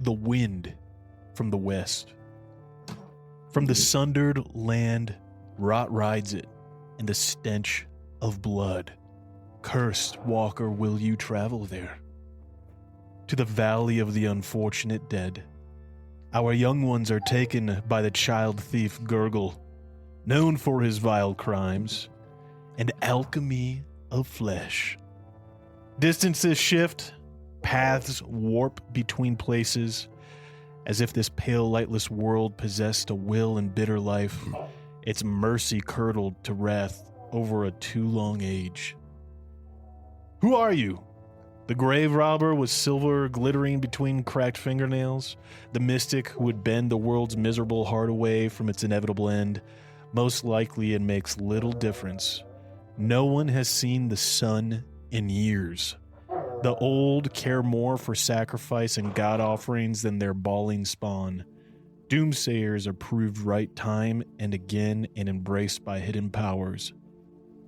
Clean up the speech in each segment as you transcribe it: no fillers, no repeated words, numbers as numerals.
the wind from the west. From the sundered land, rot rides it in the stench of blood. Cursed walker, will you travel there? To the valley of the unfortunate dead. Our young ones are taken by the child thief Gurgle, known for his vile crimes and alchemy of flesh. Distances shift, paths warp between places, as if this pale, lightless world possessed a will and bitter life, its mercy curdled to wrath over a too long age. Who are you? The grave robber with silver glittering between cracked fingernails, the mystic who would bend the world's miserable heart away from its inevitable end. Most likely it makes little difference. No one has seen the sun in years. The old care more for sacrifice and god offerings than their bawling spawn. Doomsayers are proved right time and again and embraced by hidden powers.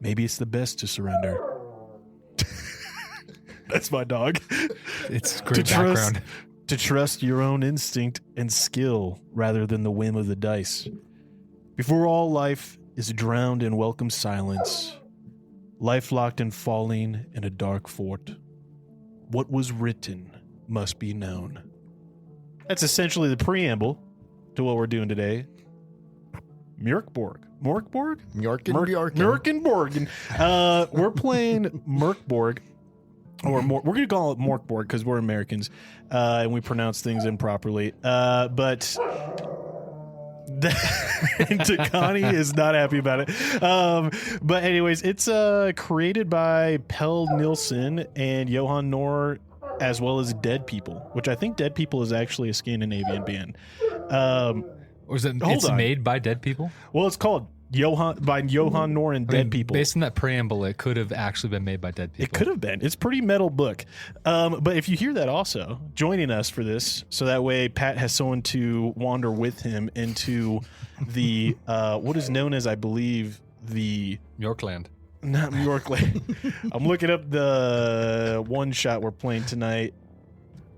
Maybe it's the best to surrender. That's my dog. It's great background. To trust your own instinct and skill rather than the whim of the dice. Before all life is drowned in welcome silence, life locked and falling in a dark fort. What was written must be known. That's essentially the preamble to what we're doing today. Mörk Borg. Mörk Borg? Mörk Borg. We're playing Mörk Borg. Or we're going to call it Mörk Borg because we're Americans and we pronounce things improperly. But Takani is not happy about it. But anyways, it's created by Pell Nilsson and Johan Nor, as well as Dead People, which I think Dead People is actually a Scandinavian band. Or is it? It's made by Dead People? Well, it's called Johan Nor and Dead People. Based on that preamble, it could have actually been made by Dead People. It could have been. It's a pretty metal book. But if you hear that also, joining us for this, so that way Pat has someone to wander with him into the, what is known as, I believe, the... Yorkland. Not Yorkland. I'm looking up the one shot we're playing tonight.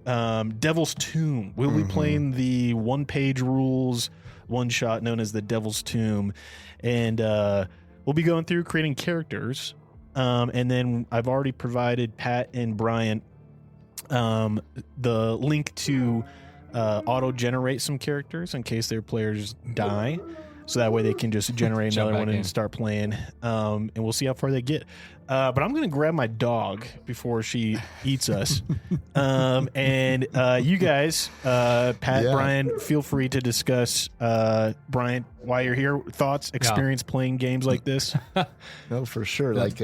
Devil's Tomb. We'll be playing the one-page rules one shot known as the Devil's Tomb. And we'll be going through creating characters. And then I've already provided Pat and Bryant the link to auto-generate some characters in case their players die. So that way they can just generate another one and start playing. And we'll see how far they get. But I'm going to grab my dog before she eats us. And you guys, Pat, Brian, feel free to discuss, Brian, why you're here, thoughts, experience playing games like this. No, for sure. Like,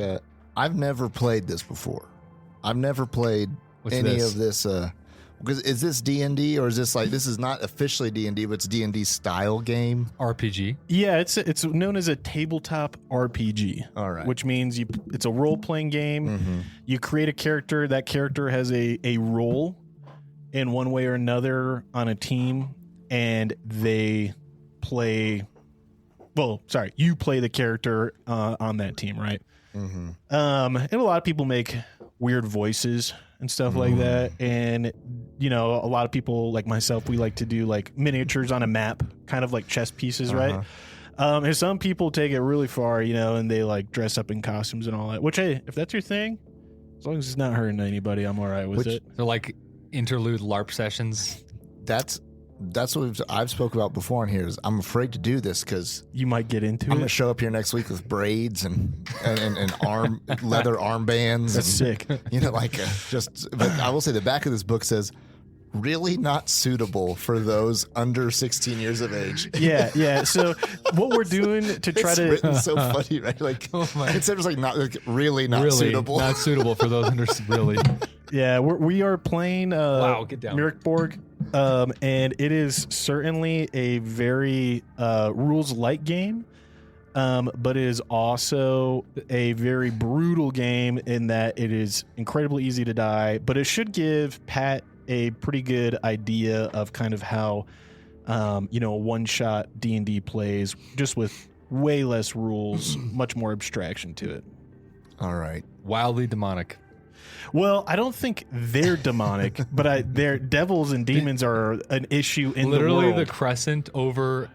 I've never played this before. I've never played any of this. Because is this D&D or is this like, this is not officially D&D, but it's D&D style game? RPG? Yeah, it's known as a tabletop RPG. All right. Which means it's a role-playing game. You create a character. That character has a role in one way or another on a team, and they play... Well, sorry, you play the character on that team, right? And a lot of people make weird voices and stuff like that, and you know, a lot of people like myself, we like to do like miniatures on a map, kind of like chess pieces, right? And some people take it really far, you know, and they like dress up in costumes and all that, which, hey, if that's your thing, as long as it's not hurting anybody, I'm all right with it. They're like interlude LARP sessions. That's what I've spoke about before in here. Is I'm afraid to do this because you might get into it. I'm gonna show up here next week with braids and arm leather armbands. That's sick. You know, like But I will say the back of this book says, "Really not suitable for those under 16 years of age." Yeah. So what we're doing to try it's to written so funny, right? Like instead of like not like really not suitable, not suitable for those under really. Yeah, we are playing get down. Mörk Borg, and it is certainly a very rules-light game, but it is also a very brutal game in that it is incredibly easy to die, but it should give Pat a pretty good idea of kind of how, one-shot D&D plays, just with way less rules, much more abstraction to it. All right. Wildly demonic. Well, I don't think they're demonic, but their devils and demons are an issue in literally the world. The crescent over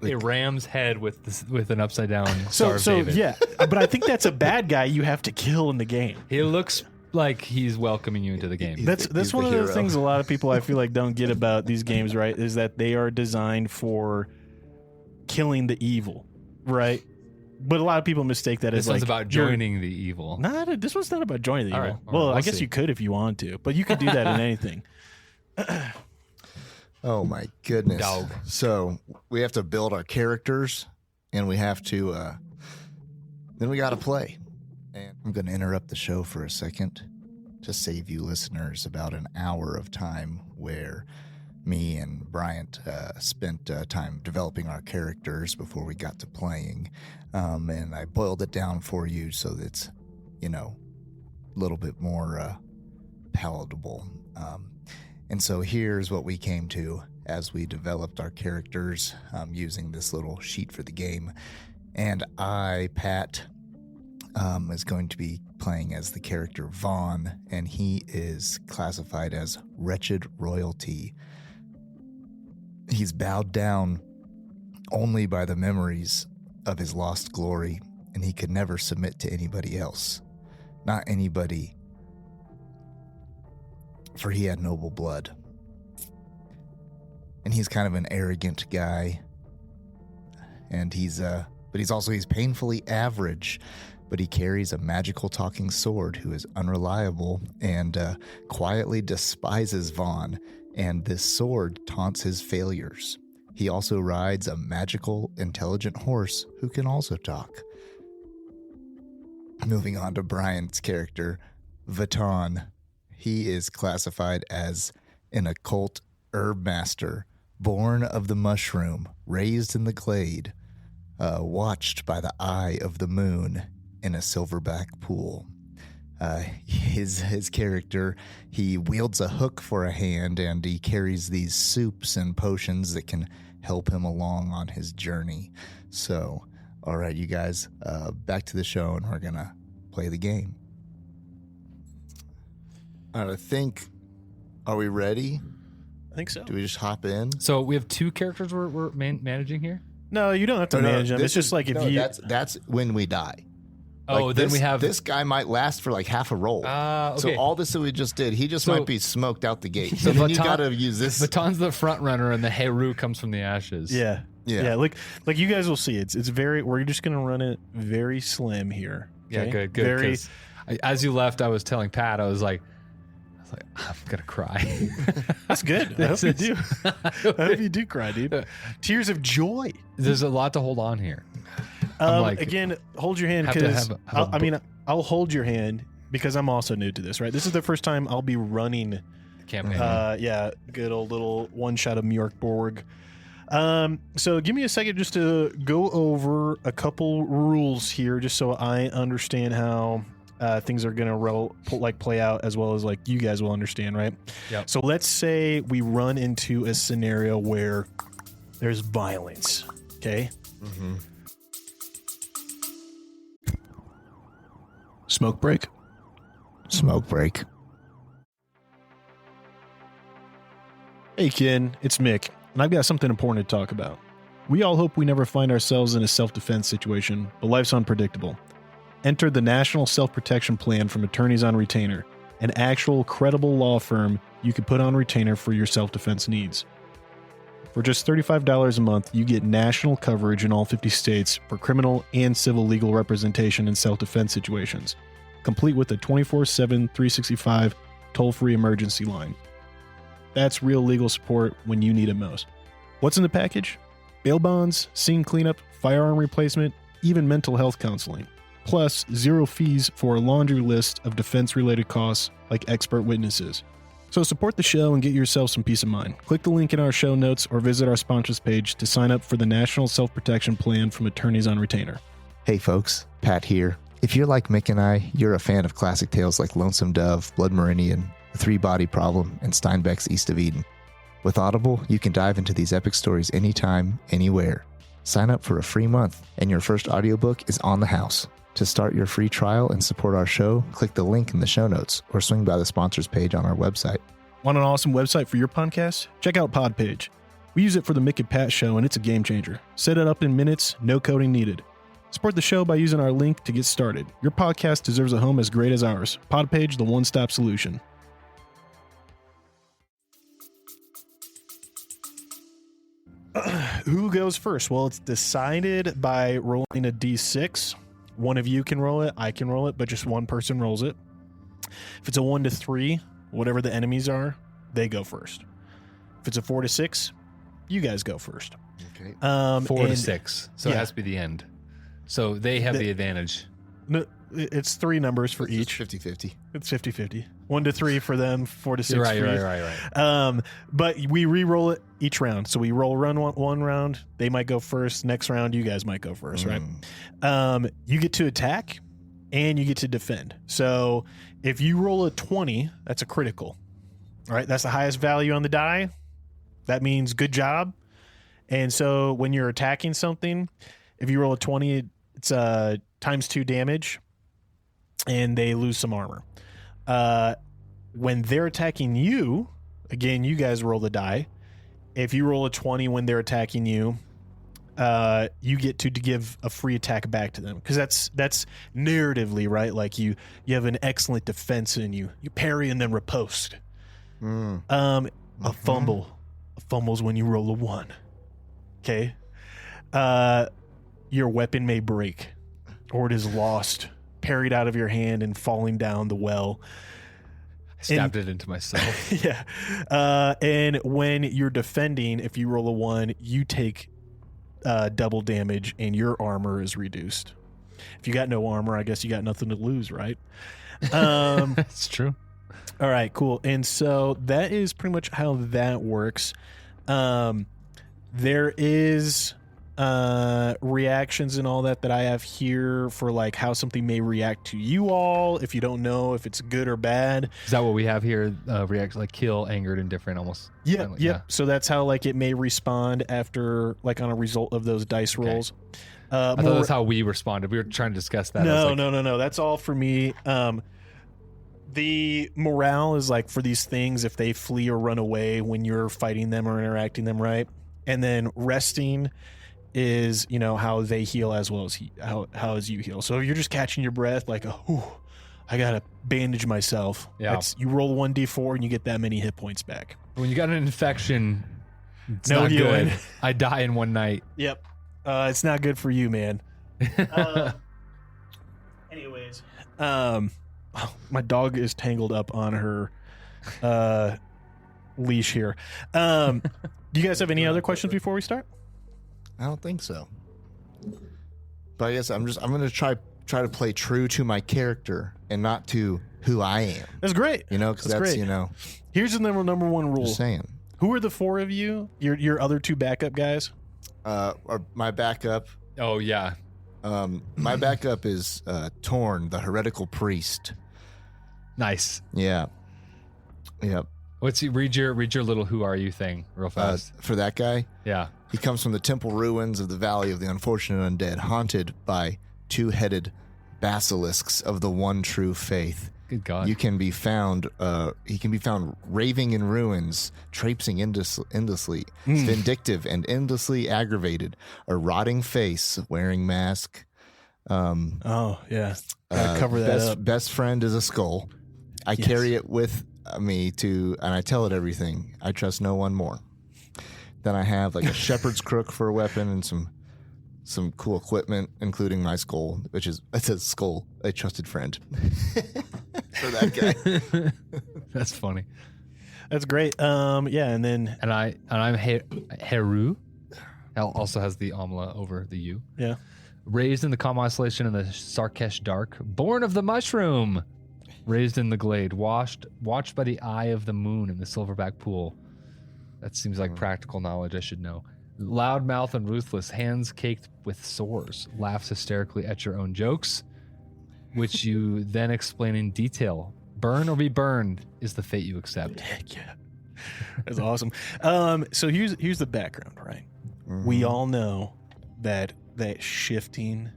a ram's head with an upside down Star of So David. yeah, but I think that's a bad guy you have to kill in the game. He looks like he's welcoming you into the game. That's one of the things a lot of people I feel like don't get about these games, right? Is that they are designed for killing the evil, right? But a lot of people mistake that as This one's like about joining the evil. This one's not about joining the All evil. right, Well, I we'll guess see. you could if you want to, but you could do that in anything. Oh my goodness. Dog. So we have to build our characters and we have to then we got to play. And I'm going to interrupt the show for a second to save you listeners about an hour of time where me and Bryant spent time developing our characters before we got to playing. And I boiled it down for you so that it's, a little bit more palatable. And so here's what we came to as we developed our characters using this little sheet for the game. And Pat, is going to be playing as the character Vaughn, and he is classified as wretched royalty. He's bowed down only by the memories of his lost glory, and he could never submit to anybody else. Not anybody, for he had noble blood. And he's kind of an arrogant guy, and he's painfully average, but he carries a magical talking sword who is unreliable and quietly despises Vaughn, and this sword taunts his failures. He also rides a magical, intelligent horse who can also talk. Moving on to Bryant's character, Vatan. He is classified as an occult herb master, born of the mushroom, raised in the glade, watched by the eye of the moon in a silverback pool. His character, he wields a hook for a hand, and he carries these soups and potions that can help him along on his journey. So, all right, you guys, back to the show, and we're gonna play the game. All right, are we ready? I think so. Do we just hop in? So we have two characters we're managing here? No, you don't have to manage them. It's just like if you... That's when we die. Oh, Like then we have... this guy might last for like half a roll. Okay. So all this that we just did, he just might be smoked out the gate. So And then you Vatan- got to use this. Vatan's the front runner, and the Heru comes from the ashes. Yeah. Like you guys will see, it's very. We're just gonna run it very slim here. Yeah, Okay? good. Very. 'Cause as you left, I was telling Pat, I was like, I'm gonna cry. That's good. I hope you do. I hope you do cry, dude. Tears of joy. There's a lot to hold on here. like- Again, hold your hand Have to because have I'll hold your hand because I'm also new to this. Right, this is the first time I'll be running. Campaign. Good old little one shot of Mörk Borg. So give me a second just to go over a couple rules here, just so I understand how things are gonna play out, as well as like you guys will understand, right? Yep. So let's say we run into a scenario where there's violence. Okay. Mm-hmm. Smoke break. Smoke break. Hey, Ken, it's Mick, and I've got something important to talk about. We all hope we never find ourselves in a self-defense situation, but life's unpredictable. Enter the National Self-Protection Plan from Attorneys on Retainer, an actual credible law firm you can put on retainer for your self-defense needs. For just $35 a month, you get national coverage in all 50 states for criminal and civil legal representation in self-defense situations, complete with a 24/7, 365 toll-free emergency line. That's real legal support when you need it most. What's in the package? Bail bonds, scene cleanup, firearm replacement, even mental health counseling. Plus, 0 fees for a laundry list of defense-related costs like expert witnesses. So support the show and get yourself some peace of mind. Click the link in our show notes or visit our sponsors page to sign up for the National Self-Protection Plan from Attorneys on Retainer. Hey folks, Pat here. If you're like Mick and I, you're a fan of classic tales like Lonesome Dove, Blood Meridian, The Three-Body Problem, and Steinbeck's East of Eden. With Audible, you can dive into these epic stories anytime, anywhere. Sign up for a free month, and your first audiobook is on the house. To start your free trial and support our show, click the link in the show notes or swing by the sponsors page on our website. Want an awesome website for your podcast? Check out Podpage. We use it for the Mick and Pat show, and it's a game changer. Set it up in minutes, no coding needed. Support the show by using our link to get started. Your podcast deserves a home as great as ours. Podpage, the one-stop solution. Who goes first? Well, it's decided by rolling a d6. One of you can roll it, I can roll it, but just one person rolls it. If it's a 1 to 3, whatever the enemies are, they go first. If it's a 4 to 6, you guys go first. Okay. 4 to 6. So it has to be the end. So they have the advantage. No, it's 3 numbers for each. 50-50. It's 50-50. 1 to 3 for them, 4 to 6 You're right, for you. right. But we re-roll it each round. So we roll one round, they might go first. Next round, you guys might go first, right? You get to attack and you get to defend. So if you roll a 20, that's a critical. All right, that's the highest value on the die. That means good job. And so when you're attacking something, if you roll a 20, it's times 2 damage, and they lose some armor. When they're attacking you, again, you guys roll the die. If you roll a 20 when they're attacking you, you get to give a free attack back to them, because that's narratively right. Like you have an excellent defense and you parry and then riposte. A fumble's when you roll a 1. Okay. Your weapon may break, or it is lost, parried out of your hand and falling down the well. I stabbed it into myself. Yeah. And when you're defending, if you roll a 1, you take double damage and your armor is reduced. If you got no armor, I guess you got nothing to lose, right? That's true. All right, cool. And so that is pretty much how that works. There is reactions and all that I have here for like how something may react to you all if you don't know if it's good or bad. Is that what we have here? React like kill, angered, indifferent, almost. Yeah. So that's how like it may respond after like on a result of those dice rolls. I thought that's how we responded. We were trying to discuss that. No. That's all for me. The morale is like for these things if they flee or run away when you're fighting them or interacting them, right? And then resting is, how they heal as well as how as you heal. So if you're just catching your breath, like, I gotta bandage myself. Yeah. You roll 1d4 and you get that many hit points back. When you got an infection, it's no not healing. Good. I die in one night. Yep. It's not good for you, man. Anyways, my dog is tangled up on her leash here. Do you guys have any other questions before we start? I don't think so. But I guess I'm going to try to play true to my character and not to who I am. That's great. Because that's great. Here's the number one rule. Just saying. Who are the 4 of you? Your other 2 backup guys? My backup. Oh yeah. My backup is Torn, the heretical priest. Nice. Yeah. Yep. Read your little who are you thing real fast. For that guy? Yeah. He comes from the temple ruins of the Valley of the Unfortunate Undead, haunted by 2-headed basilisks of the one true faith. Good God. He can be found raving in ruins, traipsing endlessly, vindictive and endlessly aggravated, a rotting face, wearing mask. Oh, yeah. Gotta cover that up. Best friend is a skull. I carry it with me and I tell it everything. I trust no one more. Then I have like a shepherd's crook for a weapon and some cool equipment, including my skull, it says skull, a trusted friend. For that guy. That's funny. That's great. And then I'm Heru. Also has the Amla over the U. Yeah. Raised in the calm isolation in the Sarkesh dark, born of the mushroom, raised in the glade, watched by the eye of the moon in the silverback pool. That seems like practical knowledge I should know. Loud mouth and ruthless, hands caked with sores, laughs hysterically at your own jokes, which you then explain in detail. Burn or be burned is the fate you accept. Yeah. That's awesome. So here's the background, right? We all know that shifting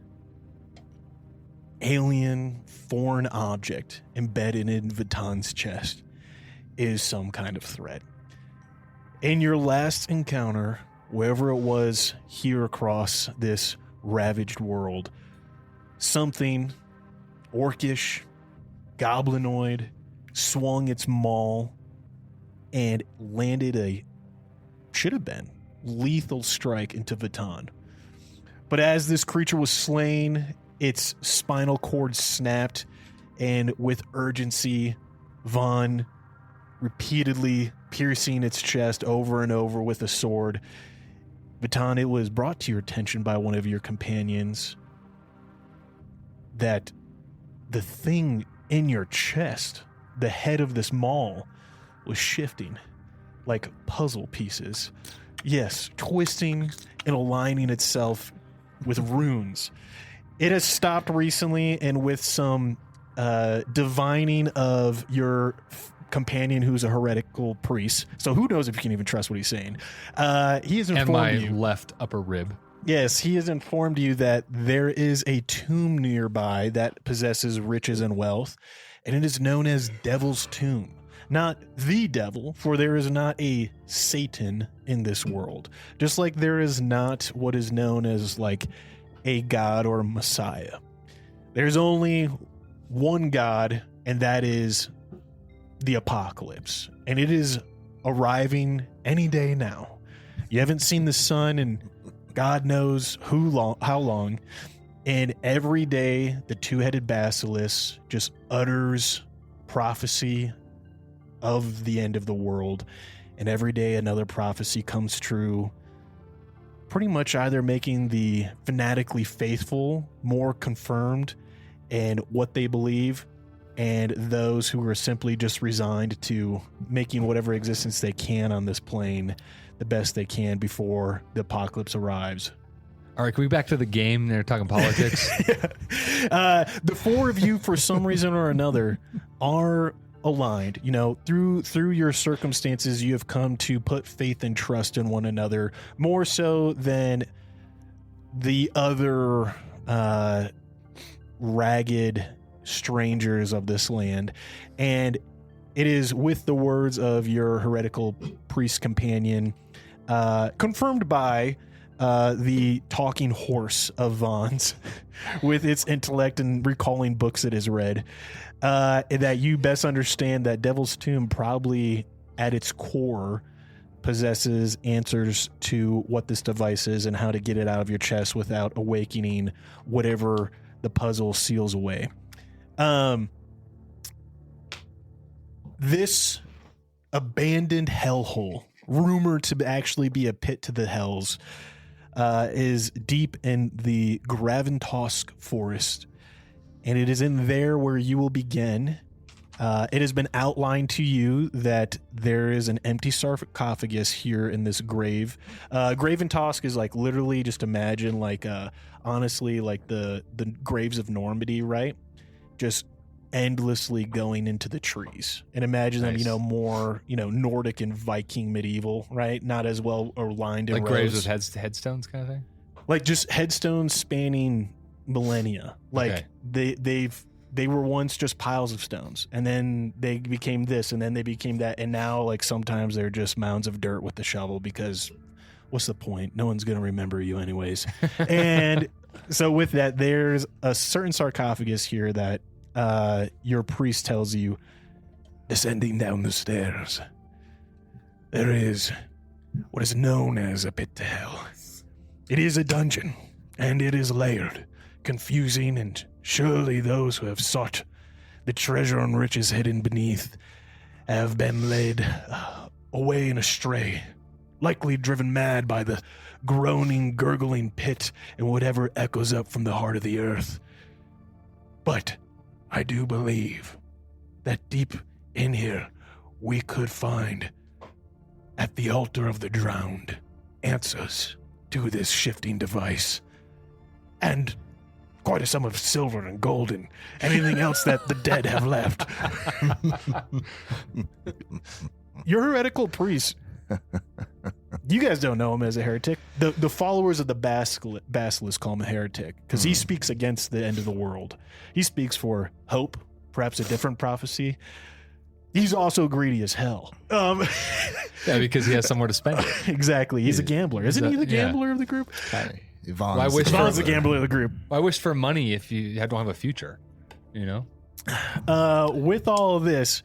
alien, foreign object embedded in Vatan's chest is some kind of threat. In your last encounter, wherever it was here across this ravaged world, something orcish, goblinoid, swung its maul and landed should have been, lethal strike into Vatan. But as this creature was slain, its spinal cord snapped, and with urgency, Vaughn repeatedly piercing its chest over and over with a sword. Vatan, it was brought to your attention by one of your companions that the thing in your chest, the head of this maul, was shifting like puzzle pieces. Yes, twisting and aligning itself with runes. It has stopped recently, and with some divining of your companion who's a heretical priest. So who knows if you can even trust what he's saying. He has informed you. And my left upper rib. Yes, he has informed you that there is a tomb nearby that possesses riches and wealth, and it is known as Devil's Tomb. Not the devil, for there is not a Satan in this world. Just like there is not what is known as like a god or a messiah. There's only one god, and that is the apocalypse. And it is arriving any day now. You haven't seen the sun in God knows how long. And every day, the two-headed basilisk just utters prophecy of the end of the world. And every day, another prophecy comes true, pretty much either making the fanatically faithful more confirmed in what they believe, and those who are simply just resigned to making whatever existence they can on this plane the best they can before the apocalypse arrives. All right, can we back to the game? They're talking politics. The four of you, for some reason or another, are aligned. You know, through your circumstances, you have come to put faith and trust in one another more so than the other ragged strangers of this land. And it is with the words of your heretical priest companion, confirmed by the talking horse of Vaughn's with its intellect and recalling books it has read, that you best understand that Devil's Tomb probably at its core possesses answers to what this device is and how to get it out of your chest without awakening whatever the puzzle seals away. This abandoned hellhole, rumored to actually be a pit to the hells, is deep in the Graventosk forest, and it is in there where you will begin. It has been outlined to you that there is an empty sarcophagus here in this grave. Graventosk is like literally, just imagine like honestly like the graves of Normandy, right? Just endlessly going into the trees, and imagine them, more, Nordic and Viking medieval, right? Not as well aligned in like rows. graves with headstones kind of thing? Like just headstones spanning millennia. Like okay. they were once just piles of stones, and then they became this, and then they became that, and now like sometimes they're just mounds of dirt with the shovel, because what's the point? No one's gonna remember you anyways. And so with that, there's a certain sarcophagus here that your priest tells you, descending down the stairs, there is what is known as a pit to hell. It is a dungeon, and it is layered, confusing, and surely those who have sought the treasure and riches hidden beneath have been led away and astray, likely driven mad by the groaning, gurgling pit and whatever echoes up from the heart of the earth. But I do believe that deep in here we could find, at the altar of the drowned, answers to this shifting device, and quite a sum of silver and gold and anything else that the dead have left. Your heretical priest You guys don't know him as a heretic. The followers of the basilisk call him a heretic because he speaks against the end of the world. He speaks for hope, perhaps a different prophecy. He's also greedy as hell. Yeah, because he has somewhere to spend it. Exactly. He's a gambler. Isn't he the gambler of the group? Vaughn's the gambler of the group. Why wish for money if you don't have a future? You know? With all of this,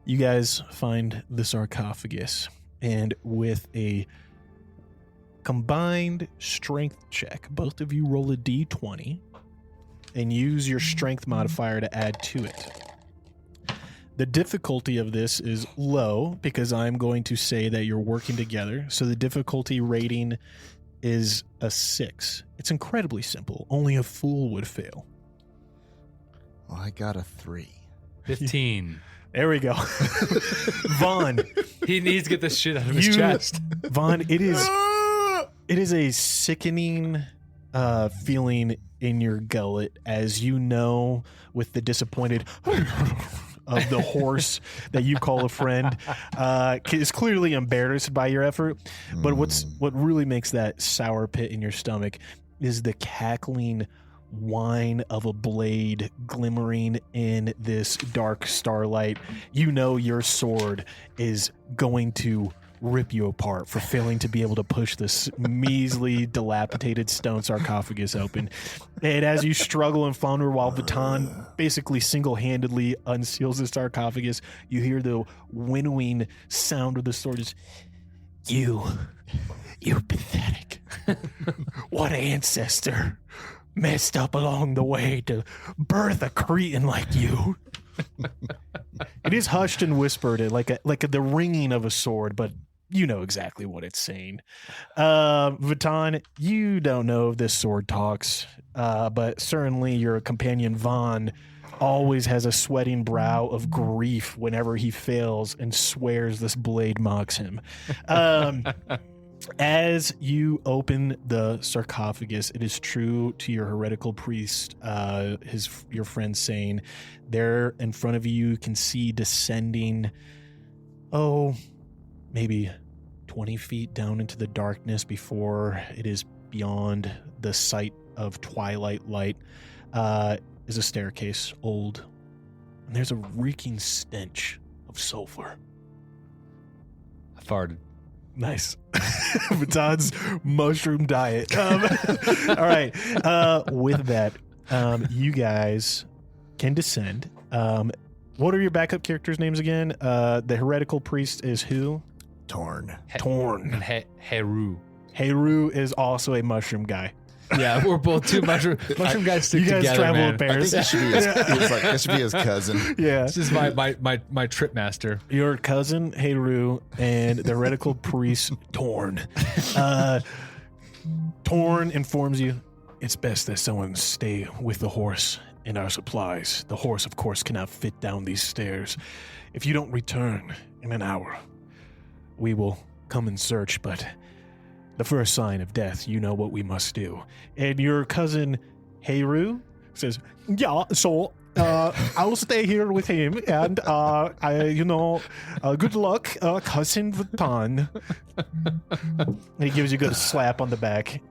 you guys find the sarcophagus. And with a combined strength check, both of you roll a d20 and use your strength modifier to add to it. The difficulty of this is low because I'm going to say that you're working together. So the difficulty rating is a 6. It's incredibly simple. Only a fool would fail. Well, I got a 3. 15. There we go. Vaughn. He needs to get this shit out of his chest. Vaughn, it is a sickening feeling in your gullet as you know with the disappointed of the horse that you call a friend is clearly embarrassed by your effort. But what really makes that sour pit in your stomach is the cackling whine of a blade glimmering in this dark starlight. You know your sword is going to rip you apart for failing to be able to push this measly, dilapidated stone sarcophagus open. And as you struggle and flounder while Vatan basically single-handedly unseals the sarcophagus, you hear the winnowing sound of the sword. Is, you pathetic. What ancestor messed up along the way to birth a cretin like you? It is hushed and whispered, like the ringing of a sword, but you know exactly what it's saying. Vatan, you don't know if this sword talks, but certainly your companion Vaughn always has a sweating brow of grief whenever he fails and swears this blade mocks him. As you open the sarcophagus, it is true to your heretical priest, your friend saying, there in front of you can see descending, maybe 20 feet down into the darkness before it is beyond the sight of twilight light, is a staircase, old, and there's a reeking stench of sulfur. I farted. Nice. Vatan's mushroom diet. All right. With that, you guys can descend. What are your backup characters' names again? The heretical priest is who? Torn. Heru. Heru is also a mushroom guy. Yeah, we're both two mushroom guys stick you guys together, travel man. with bears. I think that should be his cousin. Yeah. This is my trip master. Your cousin, Heru, and the heretical priest, Torn. Torn informs you it's best that someone stay with the horse and our supplies. The horse, of course, cannot fit down these stairs. If you don't return in an hour, we will come and search, but the first sign of death, you know what we must do. And your cousin, Heru, says, yeah, so I'll stay here with him, and good luck, cousin Vatan. And he gives you a good slap on the back.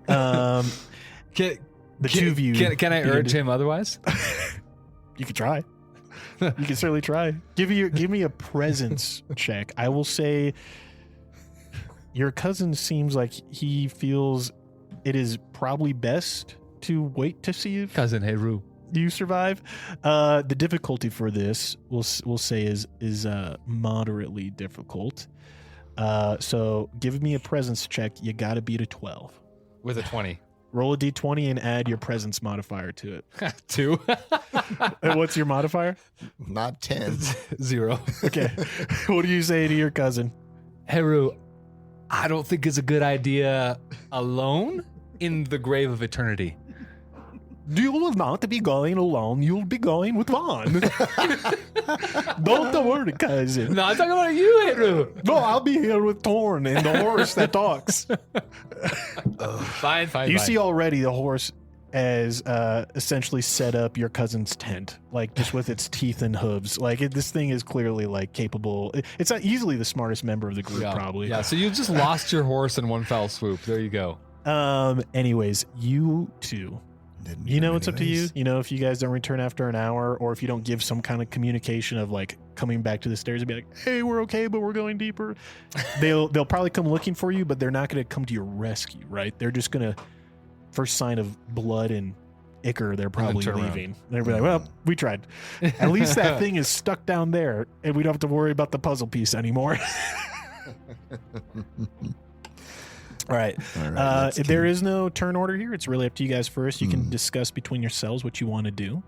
Two of you. Can I urge him otherwise? You could try. You can certainly try. Give me a presence check. I will say your cousin seems like he feels it is probably best to wait to see if Cousin Heru. you survive. The difficulty for this we'll say is moderately difficult. So give me a presence check. You got to beat a 12 With a 20. Roll a d20 and add your presence modifier to it. 2. And what's your modifier? Not 10. 0. Okay. What do you say to your cousin? Heru, I don't think it's a good idea alone in the grave of eternity. You will not be going alone. You'll be going with Vaughn. Don't worry, cousin. No, I'm talking about you, Heru. No, I'll be here with Torn and the horse that talks. Fine. You see already the horse as essentially set up your cousin's tent, like just with its teeth and hooves. Like this thing is clearly like capable. It's not easily the smartest member of the group, probably. Yeah. So you just lost your horse in one fell swoop. There you go. Anyways, you two. You know, it's up to you. You know, if you guys don't return after an hour, or if you don't give some kind of communication of like coming back to the stairs and be like, "Hey, we're okay, but we're going deeper." They'll probably come looking for you, but they're not going to come to your rescue, right? They're just going to first sign of blood and ichor. They're probably leaving. They'll be like, "Well, we tried. At least that thing is stuck down there, and we don't have to worry about the puzzle piece anymore." All right. There is no turn order here. It's really up to you guys first. You can discuss between yourselves what you want to do.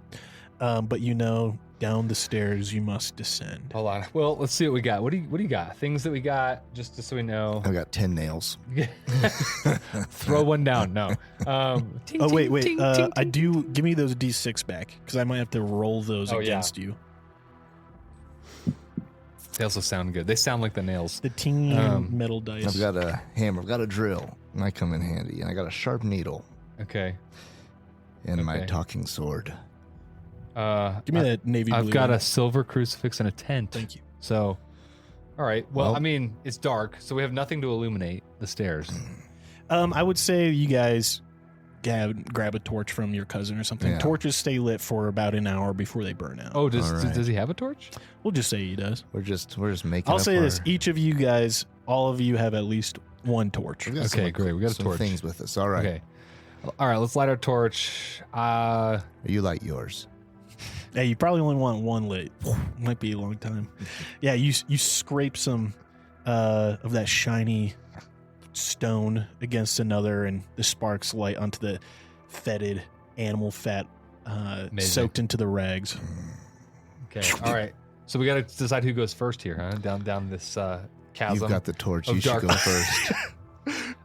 But you know, down the stairs you must descend. Hold on. Well, let's see what we got. What do you got? Things that we got, just so we know. I've got 10 nails. Throw one down. No. Wait. I do. Give me those D6 back, because I might have to roll those against you. They also sound good. They sound like the nails. The teeny metal dice. I've got a hammer. I've got a drill. Might come in handy. And I got a sharp needle. Okay. And my talking sword. Give me that navy blue. I've got a silver crucifix and a tent. Thank you. So, all right. Well, I mean, it's dark, so we have nothing to illuminate the stairs. I would say you guys grab a torch from your cousin or something. Yeah. Torches stay lit for about an hour before they burn out. Oh, does he have a torch? We'll just say he does. We're just making. I'll say this: each of you guys, all of you, have at least one torch. Okay, great. We got a torch. Things with us. All right. Okay. All right. Let's light our torch. You light yours. Yeah, you probably only want one lit. Might be a long time. Yeah, you scrape some of that shiny stone against another, and the sparks light onto the fetid animal fat soaked into the rags. Okay, all right. So we got to decide who goes first here, huh? Down this chasm. You've got the torch. You should go first.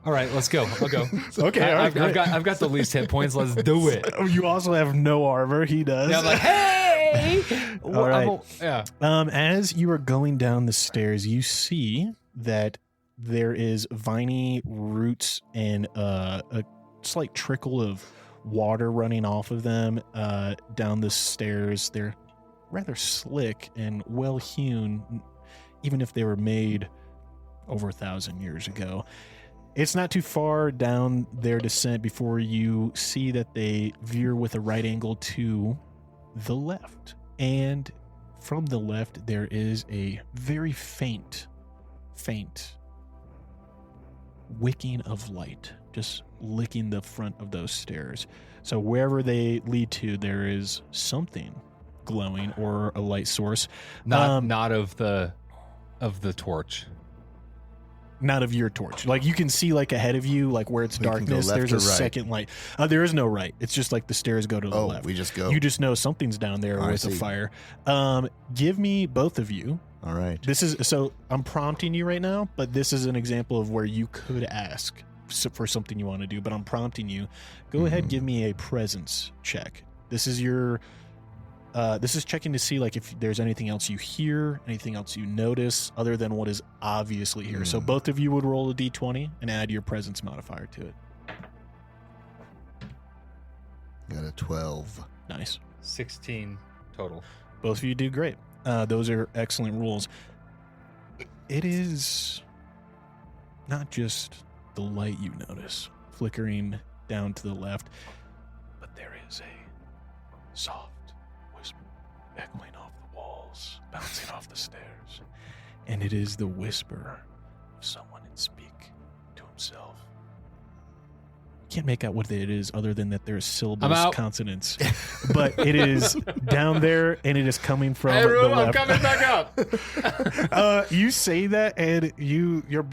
All right, let's go. I'll go. Okay, all right, I've got the least hit points. Let's do it. You also have no armor. He does. Yeah, I'm like, hey. All right. As you are going down the stairs, you see that there is viney roots and a slight trickle of water running off of them down the stairs. They're rather slick and well hewn, even if they were made over 1,000 years ago. It's not too far down their descent before you see that they veer with a right angle to the left. And from the left, there is a very faint wicking of light, just licking the front of those stairs. So wherever they lead to, there is something glowing or a light source. Not of the torch. Not of your torch. Like you can see like ahead of you, like where it's darkness, there's a second light. There is no right. It's just like the stairs go to the left. We just go. You just know something's down there with a fire. Give me both of you. All right. So I'm prompting you right now, but this is an example of where you could ask for something you want to do, but I'm prompting you. Go ahead, give me a presence check. This is your this is checking to see like if there's anything else you hear, anything else you notice other than what is obviously here. So both of you would roll a d20 and add your presence modifier to it. Got a 12. Nice. 16 total. Both of you do great. Those are excellent rules. It is not just the light you notice flickering down to the left, but there is a soft whisper echoing off the walls, bouncing off the stairs. And it is the whisper of someone in speak to himself. Can't make out what it is other than that there's syllables, consonants. But it is down there, and it is coming from the left. I'm coming back up. You say that, and your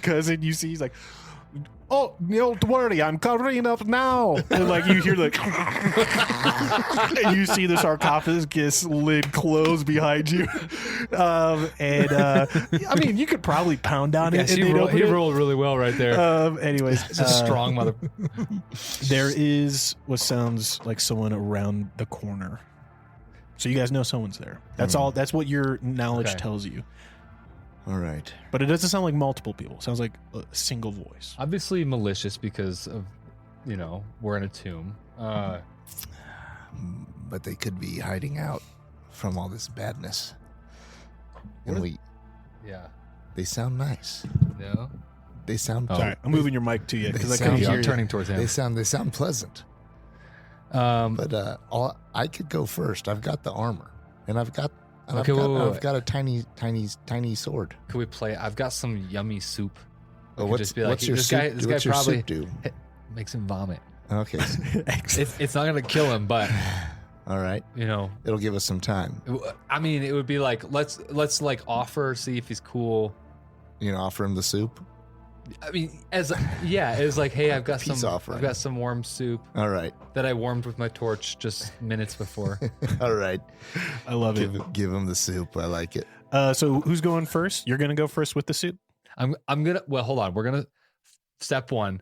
cousin, you see, he's like, "Oh, don't worry, I'm covering up now." And like you hear like, and you see the sarcophagus lid close behind you. I mean, you could probably pound on it. He rolled really well right there. Anyways, it's a strong mother. There is what sounds like someone around the corner. So you guys know someone's there. That's all. That's what your knowledge tells you. All right. But it doesn't sound like multiple people. It sounds like a single voice. Obviously malicious because of we're in a tomb. But they could be hiding out from all this badness. And Yeah. they sound nice. No. They sound. Sorry, I'm moving your mic to you because I sound- couldn't hear I'm you. turning towards him. They sound pleasant. But I could go first. I've got the armor, and I've got a tiny sword. Could we play? I've got some yummy soup. Oh, Could just be like, what's your this soup? guy, this what's guy your probably soup do? makes him vomit. Okay, It's not gonna kill him, but all right. It'll give us some time. I mean, it would be like let's like offer, see if he's cool. Offer him the soup. I mean, it's like, hey, I've got Peace offering. I've got some warm soup All right, that I warmed with my torch just minutes before. all right. I love it. Give him the soup. I like it. So who's going first? You're gonna go first with the soup. I'm gonna. Well, hold on. We're gonna step one.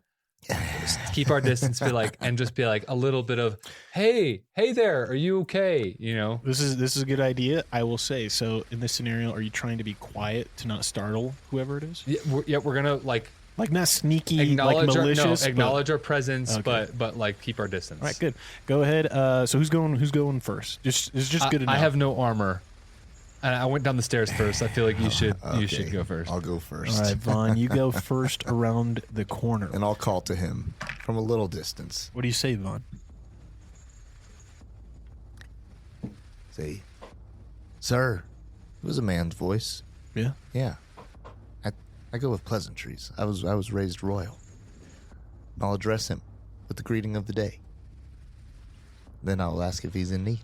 Keep our distance. Just be like a little bit of, hey there, are you okay? This is a good idea. I will say. So in this scenario, are you trying to be quiet to not startle whoever it is? Yeah, we're gonna like not sneaky, acknowledge like malicious. acknowledge our presence, Okay. but like keep our distance. All right, good. Go ahead. So who's going first? It's just good enough. I have no armor. And I went down the stairs first. I feel like you should go first. I'll go first. All right, Vaughn, you go first around the corner. And I'll call to him from a little distance. What do you say, Vaughn? Say, sir. It was a man's voice. Yeah. Yeah. I go with pleasantries. I was raised royal. I'll address him with the greeting of the day. Then I'll ask if he's in need.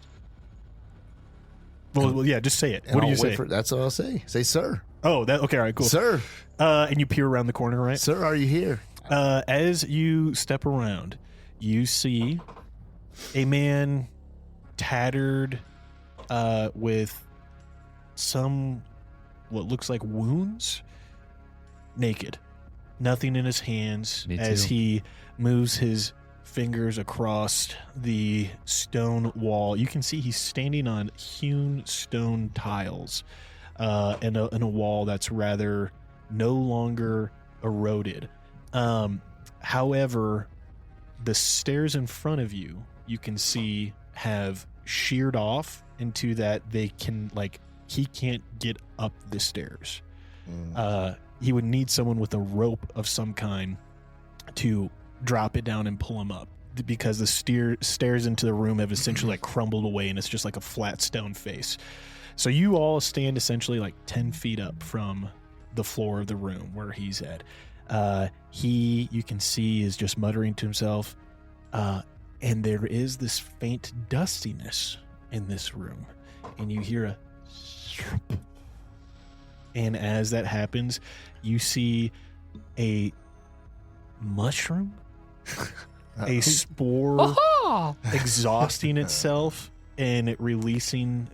Well, yeah, just say it. What do you say? That's what I'll say. Say, sir. Oh, okay, all right, cool. Sir. And you peer around the corner, right? Sir, are you here? As you step around, you see a man tattered with some what looks like wounds, naked, nothing in his hands. Me as too. he moves his fingers across the stone wall. You can see he's standing on hewn stone tiles in a wall that's rather no longer eroded. However, the stairs in front of you can see have sheared off into that they can, like, he can't get up the stairs. He would need someone with a rope of some kind to drop it down and pull him up, because the stairs into the room have essentially like crumbled away and it's just like a flat stone face. So you all stand essentially like 10 feet up from the floor of the room where he's at. You can see, is just muttering to himself, and there is this faint dustiness in this room, and you hear a and as that happens, you see a mushroom, a spore exhausting itself and it releasing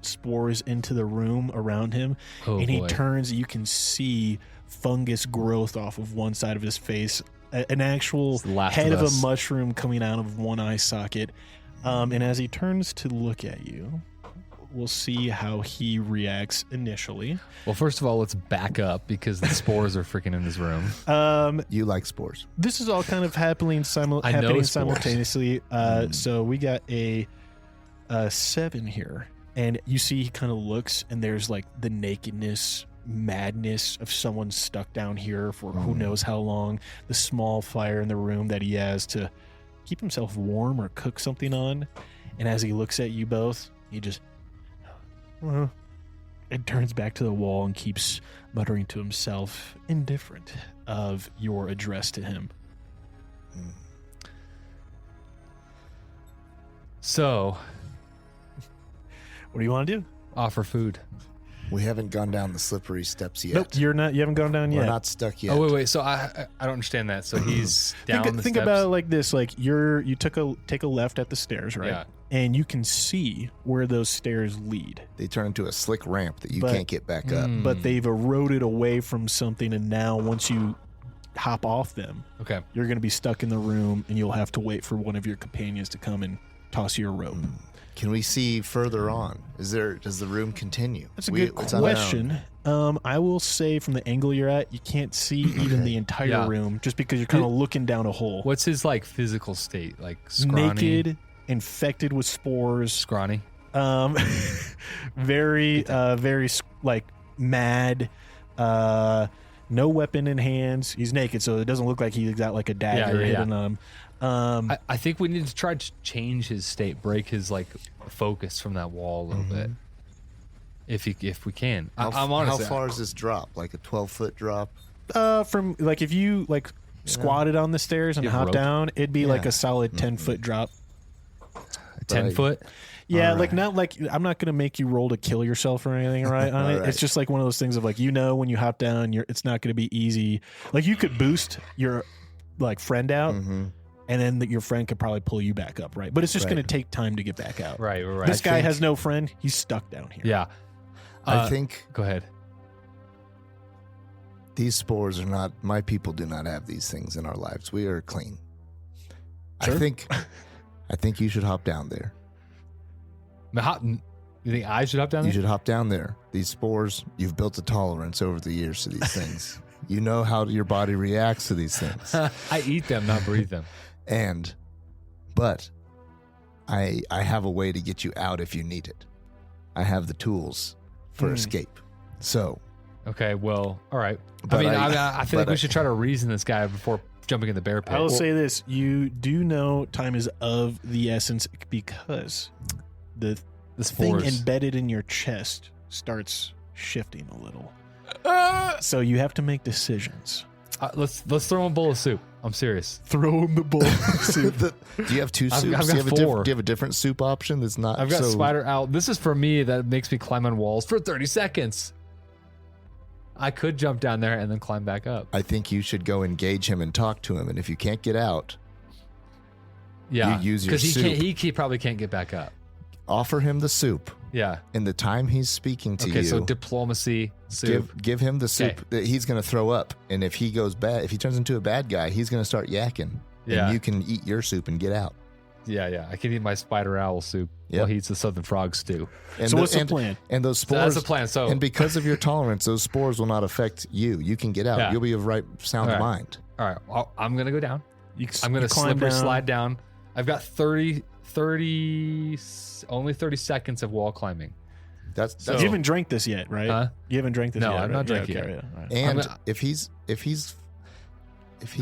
spores into the room around him. And he turns, you can see fungus growth off of one side of his face, an actual head of a mushroom coming out of one eye socket. And as he turns to look at you, we'll see how he reacts initially. Well, first of all, let's back up because the spores are freaking in this room. You like spores. This is all kind of happening simultaneously. So we got a 7 here. And you see he kind of looks, and there's like the nakedness, madness of someone stuck down here for who knows how long. The small fire in the room that he has to keep himself warm or cook something on. And as he looks at you both, he just... and turns back to the wall and keeps muttering to himself, indifferent of your address to him. So, what do you want to do? Offer food. We haven't gone down the slippery steps yet. Nope, you're not. You haven't gone down yet. We're not stuck yet. Oh wait. So I don't understand that. So he's down the steps. Think about it like this: like you take a left at the stairs, right? Yeah. And you can see where those stairs lead. They turn into a slick ramp that you can't get back up. But they've eroded away from something, and now once you hop off them, okay, you're going to be stuck in the room, and you'll have to wait for one of your companions to come and toss you a rope. Can we see further on? Does the room continue? That's a good question. I will say from the angle you're at, you can't see even the entire room just because you're kind of looking down a hole. What's his like physical state? Like scrawny? Naked, infected with spores. Scrawny? Very like mad. No weapon in hands. He's naked, so it doesn't look like he's got like a dagger hidden on him. I think we need to try to change his state, break his like focus from that wall a little bit, if we can. I'm honestly, how far is this drop? Like a 12-foot drop? From like if you like squatted on the stairs and hop down, it'd be like a solid 10-foot drop. 10 foot. Yeah, like not like I'm not gonna make you roll to kill yourself or anything, right? It's just like one of those things of like when you hop down, it's not gonna be easy. Like you could boost your like friend out. And then your friend could probably pull you back up, right? But it's just going to take time to get back out. Right. This guy has no friend. He's stuck down here. Yeah. I think... Go ahead. These spores are not... My people do not have these things in our lives. We are clean. Sure. I think you should hop down there. You think I should hop down there? You should hop down there. These spores, you've built a tolerance over the years to these things. You know how your body reacts to these things. I eat them, not breathe them. But I have a way to get you out if you need it. I have the tools for escape. So. Okay, well, all right. I feel like we should try to reason this guy before jumping in the bear pit. I will say this. You do know time is of the essence because the thing embedded in your chest starts shifting a little. So you have to make decisions. Let's throw him a bowl of soup. I'm serious. Throw him the bowl of soup. Do you have two soups? I've got four. Do you have a different soup option that's not? I've got spider out. This is for me that makes me climb on walls for 30 seconds. I could jump down there and then climb back up. I think you should go engage him and talk to him. And if you can't get out, you use your soup. Because he probably can't get back up. Offer him the soup. Yeah. In the time he's speaking to you. Okay, so diplomacy, soup. Give him the soup that he's going to throw up. And if he goes bad, if he turns into a bad guy, he's going to start yakking. Yeah. And you can eat your soup and get out. Yeah. I can eat my spider owl soup while he eats the southern frog stew. And so what's the plan? And those spores. So that's the plan. So and because of your tolerance, those spores will not affect you. You can get out. Yeah. You'll be of sound mind. All right. I'm going to go down. I'm going to slide down. I've got only 30 seconds of wall climbing. That's you haven't drank this yet, right? Huh? You haven't drank this yet. No, I'm not drinking yet. it. Right. And if he's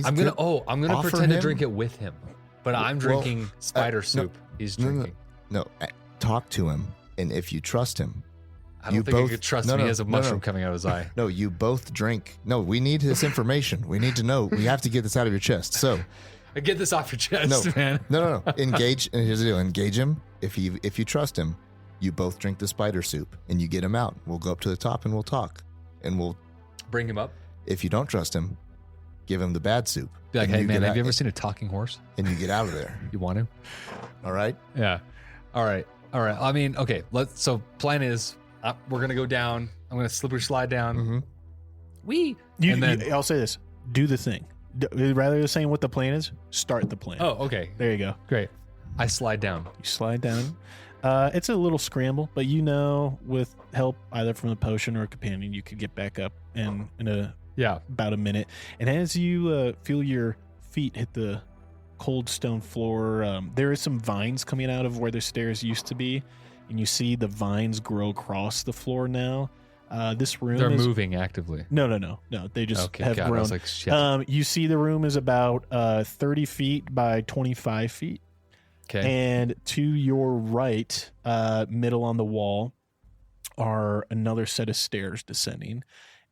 I'm gonna pretend to drink it with him. But I'm drinking spider soup. He's drinking. No, talk to him, and if you trust him, I don't think you could trust me. He has a mushroom coming out of his eye. No, you both drink. No, we need this information. We need to know. We have to get this out of your chest. So, get this off your chest, man. No. Engage, and here's the deal. Engage him. If you trust him, you both drink the spider soup, and you get him out. We'll go up to the top, and we'll talk, and we'll bring him up. If you don't trust him, give him the bad soup. Be like, hey man, have you ever seen a talking horse? And you get out of there. You want to? All right. Yeah. All right. I mean, okay. So plan is we're gonna go down. I'm gonna slippery slide down. Mm-hmm. I'll say this: do the thing. Rather than saying what the plan is, start the plan. Oh, okay. There you go. Great. I slide down. You slide down. It's a little scramble, but with help either from the potion or a companion, you could get back up in about a minute. And as you feel your feet hit the cold stone floor, there is some vines coming out of where the stairs used to be, and you see the vines grow across the floor now. This room They're moving actively. No. They just have grown. I was like, shit. You see the room is about 30 feet by 25 feet. Okay. And to your right, middle on the wall, are another set of stairs descending.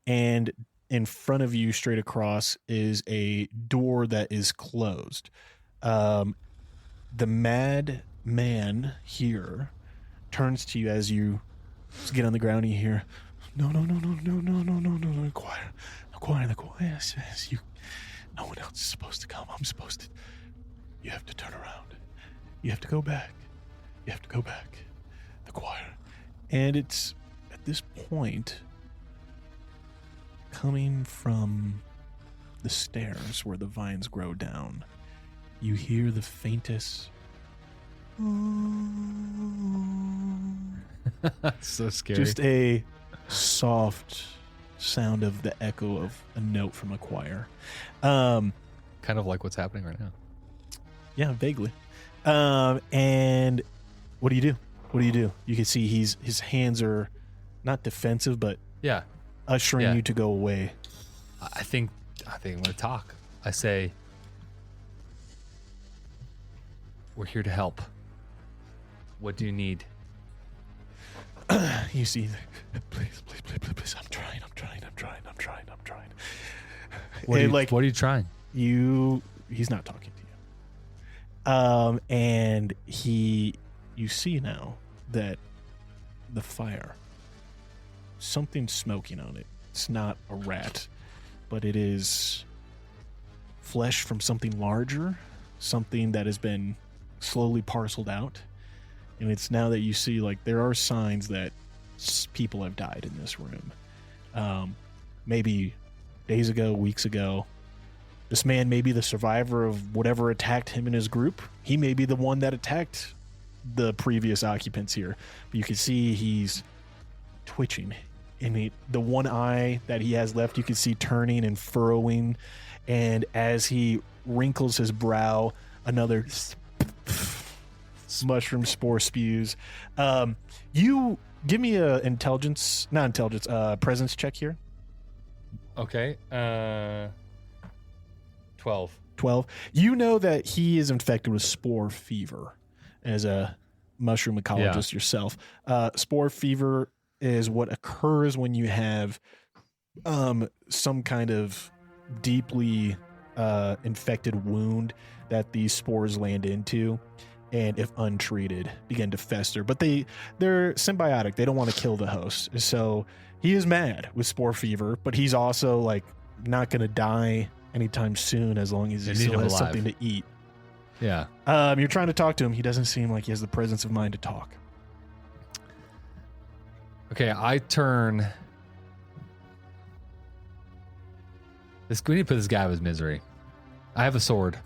And in front of you, straight across, is a door that is closed. The madman here turns to you as you get on the ground and you hear, no, quiet says you, no one else is supposed to come. I'm supposed to, you have to turn around. You have to go back. The choir. And it's at this point, coming from the stairs where the vines grow down, you hear the faintest So scary. Just a soft sound of the echo of a note from a choir. Kind of like what's happening right now. Yeah, vaguely. And what do you do? What do you do? You can see his hands are not defensive, but Yeah. ushering you to go away. I think I'm going to talk. I say, we're here to help. What do you need? You see, please, I'm trying. What And, are you trying? He's not talking to you. And you see now that the fire, something's smoking on it. It's not a rat, but it is flesh from something larger, something that has been slowly parceled out. And it's now that you see, like, there are signs that people have died in this room. Maybe days ago, weeks ago. This man may be the survivor of whatever attacked him and his group. He may be the one that attacked the previous occupants here. But you can see he's twitching. And the one eye that he has left, you can see turning and furrowing. And as he wrinkles his brow, another mushroom spore spews. You give me a presence check here. Okay. 12. 12. You know that he is infected with spore fever as a mushroom ecologist yourself. Spore fever is what occurs when you have some kind of deeply infected wound that these spores land into, and if untreated begin to fester. But they're symbiotic. They don't want to kill the host. So he is mad with spore fever, but he's also like not going to die anytime soon as long as he still has something to eat. Yeah. You're trying to talk to him. He doesn't seem like he has the presence of mind to talk. Okay, I turn. We need to put this guy out of his misery. I have a sword.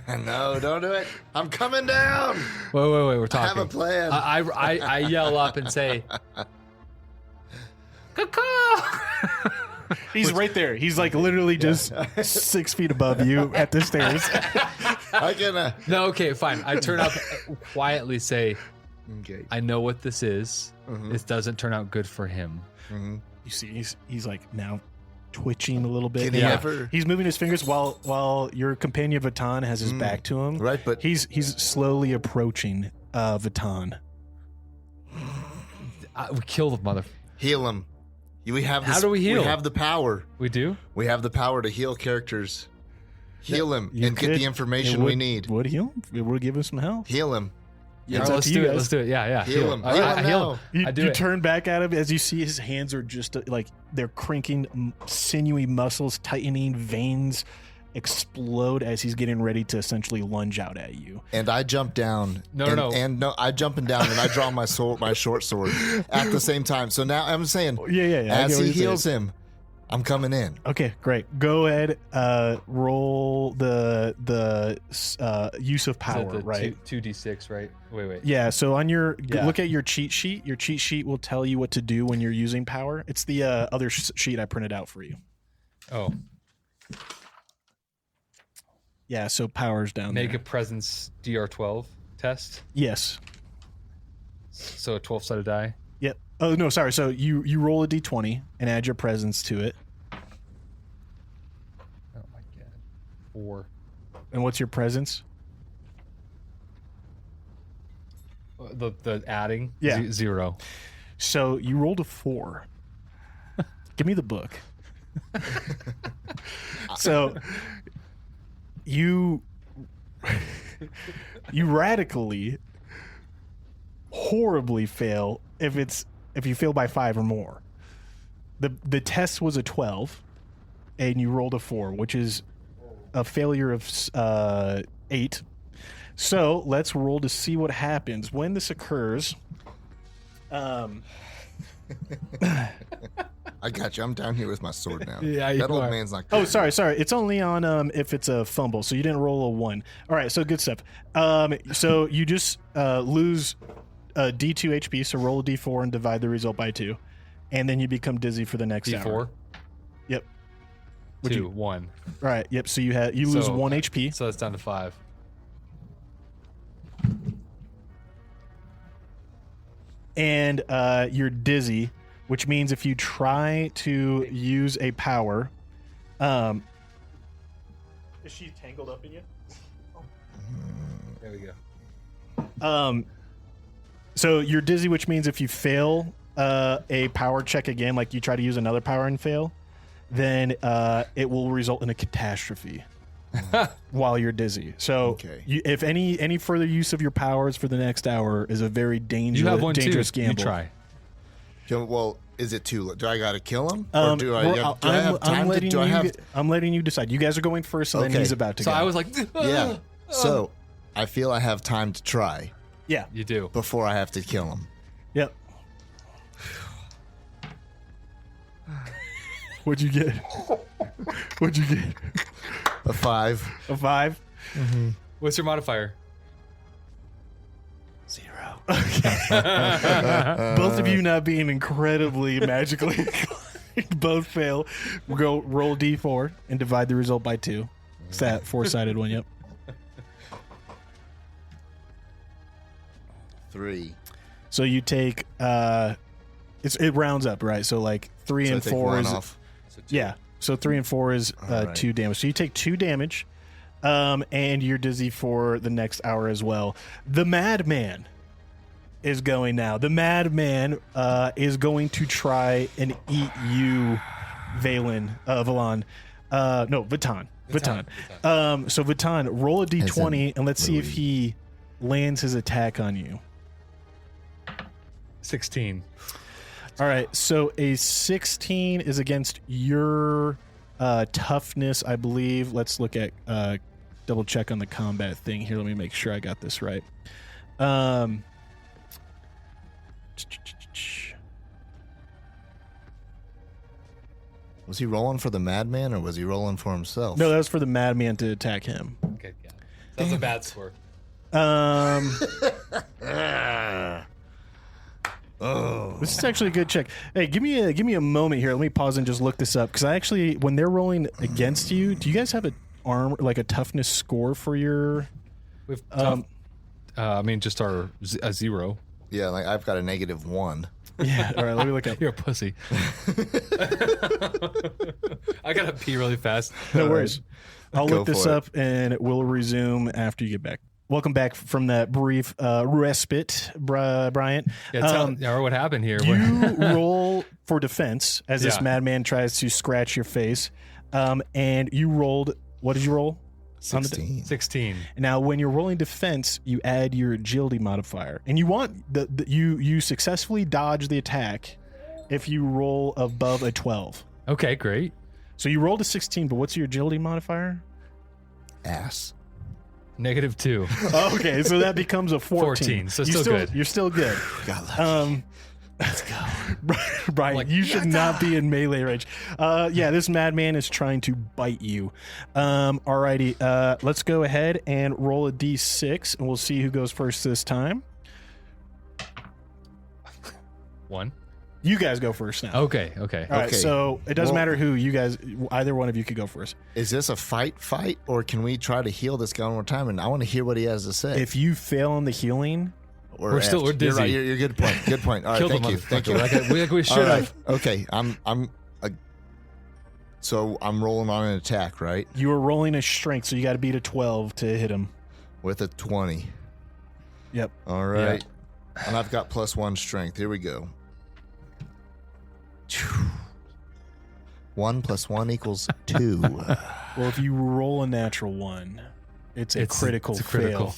No, don't do it. I'm coming down. Wait, we're talking. I have a plan. I yell up and say, "Caw-caw!" He's right there. He's like literally just 6 feet above you at the stairs. I can. No, okay, fine. I turn up, quietly say, Okay. I know what this is. This doesn't turn out good for him. You see, he's like now twitching a little bit. Can he ever? He's moving his fingers while your companion Vatan has his back to him. Right, but he's slowly approaching Vatan. We kill the mother. Heal him. We have. How do we heal? We have the power. We do? We have the power to heal characters. Heal him You and could- get the information we need. Would heal him? It would give him some help. Heal him. Yeah, It's up let's to do you it. guys. Let's do it. Yeah. Heal him. I Heal him heal now. him. I do it. turn back at him as you see his hands are just like they're cranking, sinewy muscles tightening, veins explode as he's getting ready to essentially lunge out at you. And I jump down. No. I jumping down and I draw my sword, my short sword, at the same time. So now I'm saying, Yeah. I as get what he you're saying. heals him, I'm coming in. Okay, great. Go ahead. Roll the use of power, the right? 2d6, right? Wait. Yeah. So on your Yeah. look at your cheat sheet. Your cheat sheet will tell you what to do when you're using power. It's the other sheet I printed out for you. Oh, Yeah. So power's down make there. a presence DR12 test. Yes. So a 12-sided die. Yep. Oh no, sorry. So you roll a d20 and add your presence to it. Oh my god. 4. And what's your presence? The adding. Yeah. 0. So you rolled a 4. Give me the book. So you radically, horribly fail if you fail by 5 or more. The test was a 12, and you rolled a 4, which is a failure of 8. So let's roll to see what happens when this occurs. I I got you. I'm down here with my sword now. Yeah, that you old are. man's not. Oh, sorry. It's only on if it's a fumble, so you didn't roll a 1. All right, so good stuff. So you just lose D2 HP, so roll a D4 and divide the result by 2, and then you become dizzy for the next D4. hour. Yep. 2, 1. All right. Yep. So you lose 1 HP. So it's down to 5. And you're dizzy, which means if you try to use a power, is she tangled up in you? There we go. So you're dizzy, which means if you fail a power check again, like you try to use another power and fail, then it will result in a catastrophe while you're dizzy. So if any further use of your powers for the next hour is a very dangerous, you have one dangerous too. gamble. You try. Well, is it too? Do I got to kill him? Or do I have time I'm letting you decide. You guys are going first, and then he's about to go. So I was like, yeah. So I feel I have time to try. Yeah, you do. Before I have to kill him. Yep. What'd you get? What'd you get? A 5. A 5? Mm-hmm. What's your modifier? 0. Okay. Both of you not being incredibly magically inclined, both fail. Go roll D4 and divide the result by 2. It's that 4-sided one, yep. 3. So you take it rounds up, right? So like 3 and 4 is off. Yeah. So 3 and 4 is 2 damage. So you take 2 damage, and you're dizzy for the next hour as well. The madman is going now. The madman is going to try and eat you, Vaughn. Vatan. So Vatan, roll a d20 and let's see if he lands his attack on you. 16. All right, so a 16 is against your toughness, I believe. Let's look at double check on the combat thing here. Let me make sure I got this right. Was he rolling for the madman or was he rolling for himself? No, that was for the madman to attack him. Okay, yeah. That's a bad score. Oh, this is actually a good check. Hey, give me a moment here. Let me pause and just look this up because I actually, when they're rolling against you, do you guys have a toughness score for your? We've I mean, just a 0. Yeah, like I've got a -1. Yeah. All right. Let me look up. You're a pussy. I gotta pee really fast. No worries. I'll Go look this for it. up and we'll resume after you get back. Welcome back from that brief respite, Bryant. Yeah, tell what happened here. You roll for defense as this Yeah. madman tries to scratch your face. And you rolled, what did you roll? 16. 16. Now, when you're rolling defense, you add your agility modifier. And you want, you successfully dodge the attack if you roll above a 12. Okay, great. So you rolled a 16, but what's your agility modifier? Ass. -2. Okay, so that becomes a 14. So still good. You're still good. God, Let's go. Brian, you should not be in melee range. Yeah, this madman is trying to bite you. Alrighty, let's go ahead and roll a d6, and we'll see who goes first this time. 1. You guys go first now. Okay. All right, Okay. so it doesn't Well- matter who you guys, either one of you could go first. Is this a fight, or can we try to heal this guy one more time? And I want to hear what he has to say. If you fail on the healing, We're You're dizzy. right. You're good point. Good point. All right. Kill the Thank you. motherfucker. Like we should All have. right. Okay. So I'm rolling on an attack, right? you are rolling a strength, so you got to beat a 12 to hit him. With a 20. Yep. All right. And I've got +1 strength. Here we go. 1 + 1 = 2. Well, if you roll a natural 1, it's a critical fail.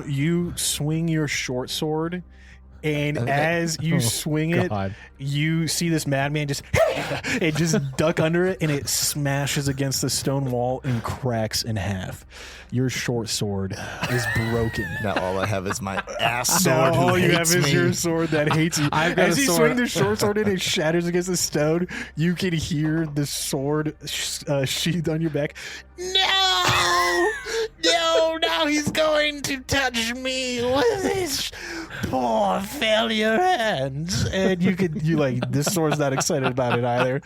You swing your short sword, And as you swing it, God. you see this madman just duck under it, and it smashes against the stone wall and cracks in half. Your short sword is broken. Now all I have is my ass Now sword. Who all you hates have is me. your sword that hates you. I've got As a you sword. swing the short sword and it shatters against the stone, you can hear the sword sheathed on your back. No! No, now he's going to touch me with his poor failure hands. And this sword's not excited about it either.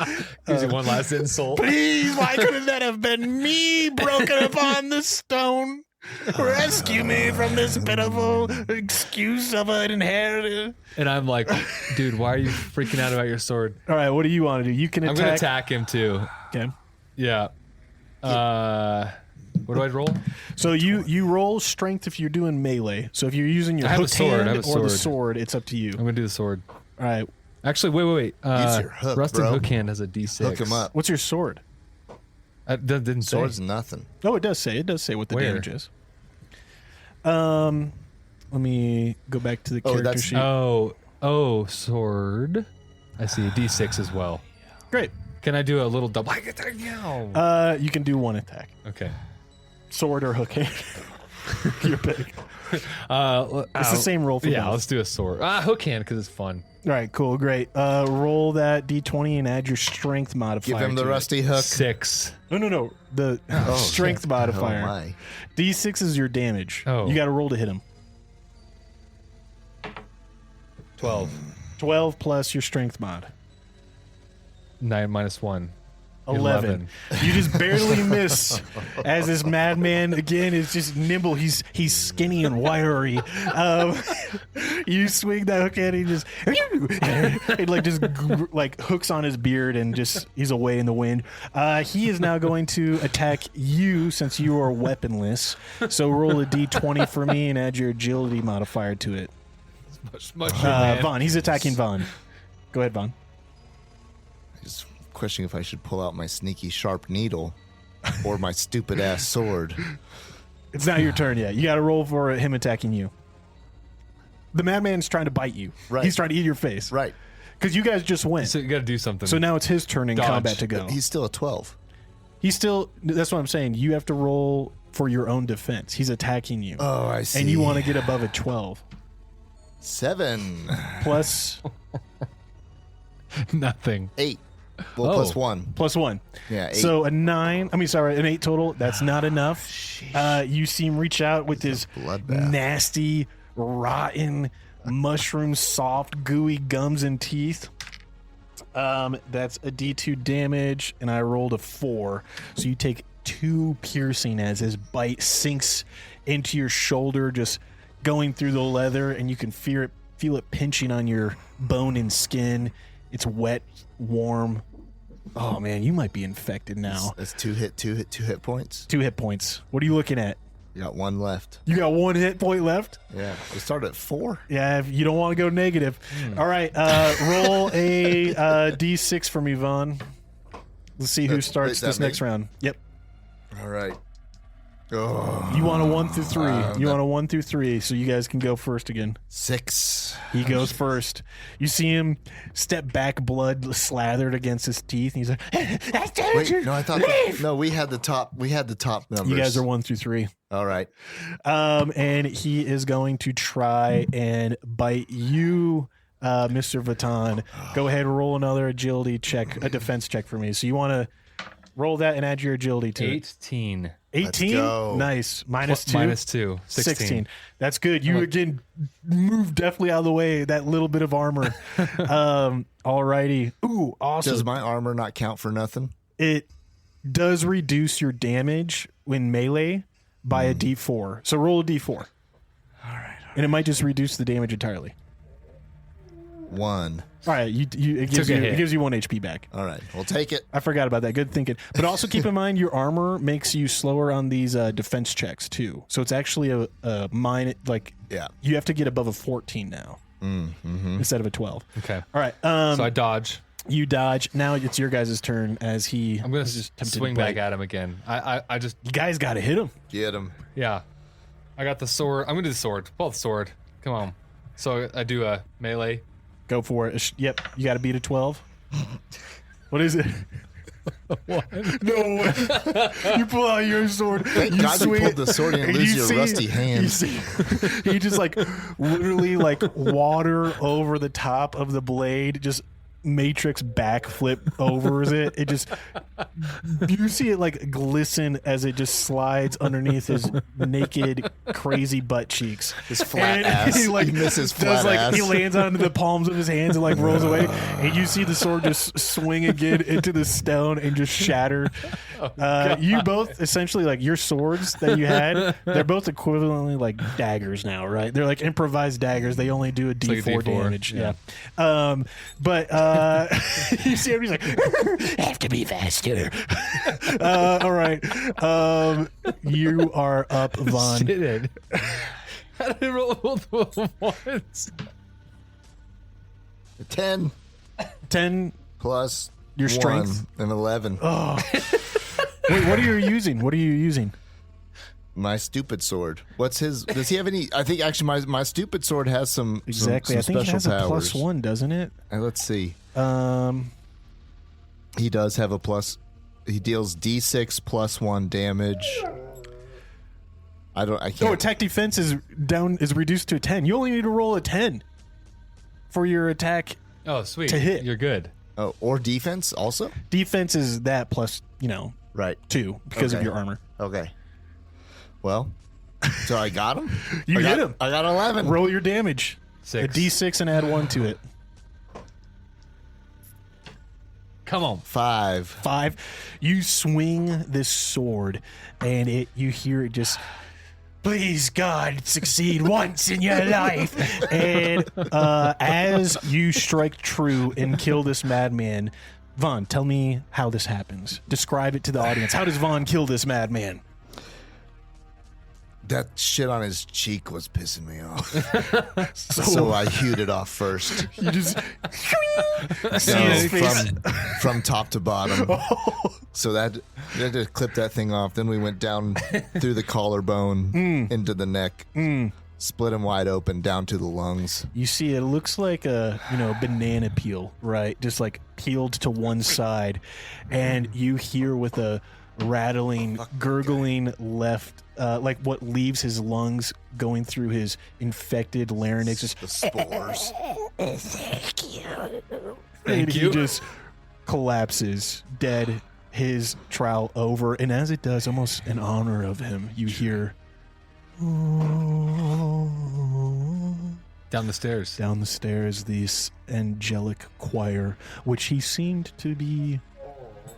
Gives you one last insult. Please, why couldn't that have been me broken upon the stone? Rescue me from this pitiful excuse of an inheritance. And I'm like, dude, why are you freaking out about your sword? All right, what do you want to do? You can I'm attack. going to attack him too. Okay. Yeah. What do I roll? So you roll strength if you're doing melee. So if you're using your I have a hooked sword, hand I have a or the sword. sword, it's up to you. I'm going to do the sword. All right. Actually, wait. Use your hook, Rusted bro. hook hand has a D6. Hook him up. What's your sword? That didn't say. Sword's nothing. Oh, it does say. It does say what the Where? damage is. Let me go back to the character that's- sheet. Oh, sword. I see. D6 as well. Great. Can I do a little double? You can do one attack. Okay. Sword or hook hand. You're big. It's the same roll for Yeah, both. let's do a sword. Hook hand because it's fun. All right, cool, great. Roll that d20 and add your strength modifier. Give him the to it. rusty hook. 6. No. The strength shit. modifier. Oh, my. D6 is your damage. Oh. You got to roll to hit him. 12. 12 plus your strength mod. 9 minus 1. 11. You just barely miss as this madman again is just nimble. He's skinny and wiry. You swing that hook at him, just it hooks on his beard and just he's away in the wind. He is now going to attack you since you are weaponless. So roll a d20 for me and add your agility modifier to it. Vaughn, he's attacking Vaughn. Go ahead, Vaughn. Just questioning if I should pull out my sneaky sharp needle or my stupid ass sword. It's not your turn yet. You got to roll for him attacking you. The madman's trying to bite you. Right. He's trying to eat your face. Right. Because you guys just went. So you got to do something. So now it's his turn in Dodge. combat to go. He's still a 12. He's still. That's what I'm saying. You have to roll for your own defense. He's attacking you. Oh, I see. And you want to get above a 12. 7. Plus Nothing. 8. Well, Oh. plus 1. plus 1. Yeah, 8. So an 8 total. That's not enough. You see him reach out with his bloodbath. nasty, rotten, mushroom soft, gooey gums and teeth. That's a D2 damage, and I rolled a 4. So you take 2 piercing as his bite sinks into your shoulder, just going through the leather, and you can feel it pinching on your bone and skin. It's wet, warm. Oh man, you might be infected now. That's 2 hit points. 2 hit points. What are you looking at? You got 1 left. You got 1 hit point left? Yeah. We started at 4. Yeah, if you don't want to go negative. All right, roll a D6 for me, Vaughn. Let's see who starts that this me? next round. Yep. All right. Oh, You want a 1 through 3. You want a 1 through 3, so you guys can go first again. 6. He goes first. You see him step back, blood slathered against his teeth, and he's like, "That's danger." Wait, no, I thought no, we had the top numbers. You guys are 1 through 3. All right. And he is going to try and bite you, Mr. Vatan. Go ahead and roll another agility check, a defense check for me. So you want to roll that and add your agility to it. 18. 18? go. Nice. Minus 2? Minus 2. 16. That's good. You again move definitely out of the way, that little bit of armor. Alrighty. Ooh, awesome. Does my armor not count for nothing? It does reduce your damage when melee by a D4. So roll a D4. All right. And it might just reduce the damage entirely. 1. All right, it gives you 1 HP back. All right. We'll take it. I forgot about that. Good thinking. But also keep in mind your armor makes you slower on these defense checks too. So it's actually a mine. Yeah. You have to get above a 14 now instead of a 12. Okay. All right. So I dodge. You dodge. Now it's your guys' turn as he. I'm going to just tempted swing to bite. back at him again. I just, You guys got to hit him. Get him. yeah. I got the sword. I'm going to do the sword. Pull the sword. Come on. So I do a melee. Go for it. Yep, you got to beat a 12. What is it? What? No way. You pull out your sword. Thank God you pulled the sword and lose your rusty hands. You just like literally like water over the top of the blade, just Matrix backflip overs it. It just, you see it like glisten as it just slides underneath his naked, crazy butt cheeks. His flat And ass. He like misses does flat like ass. he lands onto the palms of his hands and like rolls away, and you see the sword just swing again into the stone and just shatter. You both essentially like your swords that you had. They're both equivalently like daggers now, right? They're like improvised daggers. They only do a D4, like a D4, damage. yeah. But you see him. He's like, have to be faster. All right. You are up, Vaughn. Shit it. How did I roll multiple ones? 10 plus your strength. 1 and 11. Oh. Wait, what are you using? What are you using? My stupid sword. What's his? Does he have any? I think actually my stupid sword has some Exactly. Some I think it special has a powers. +1, doesn't it? Let's see. He He does have a plus. He deals D6 +1 damage. I can't. Oh, attack defense is reduced to a 10. You only need to roll a 10 for your attack. Oh, sweet. To hit. You're good. Oh, or defense also. Defense is that plus, Right. 2 because of Okay. your armor. Okay. Well, so I got him. You hit him. I got 11. Roll your damage. 6. A D6 and add 1 to it. Come on. 5. 5. You swing this sword, and you hear it just, please God, succeed once in your life. And as you strike true and kill this madman, Vaughn, tell me how this happens. Describe it to the audience. How does Vaughn kill this madman? That shit on his cheek was pissing me off. So I hewed it off first. You just see No, his face. from top to bottom. So that to clip that thing off. Then we went down through the collarbone into the neck, split him wide open down to the lungs. You see, it looks like a banana peel, right? Just like peeled to one side, and you hear with a rattling, gurgling left, like what leaves his lungs going through his infected larynx. Just, The spores. and he you. just collapses dead. His trial over, and as it does, almost in honor of him, you hear Down the stairs. down the stairs this angelic choir, which he seemed to be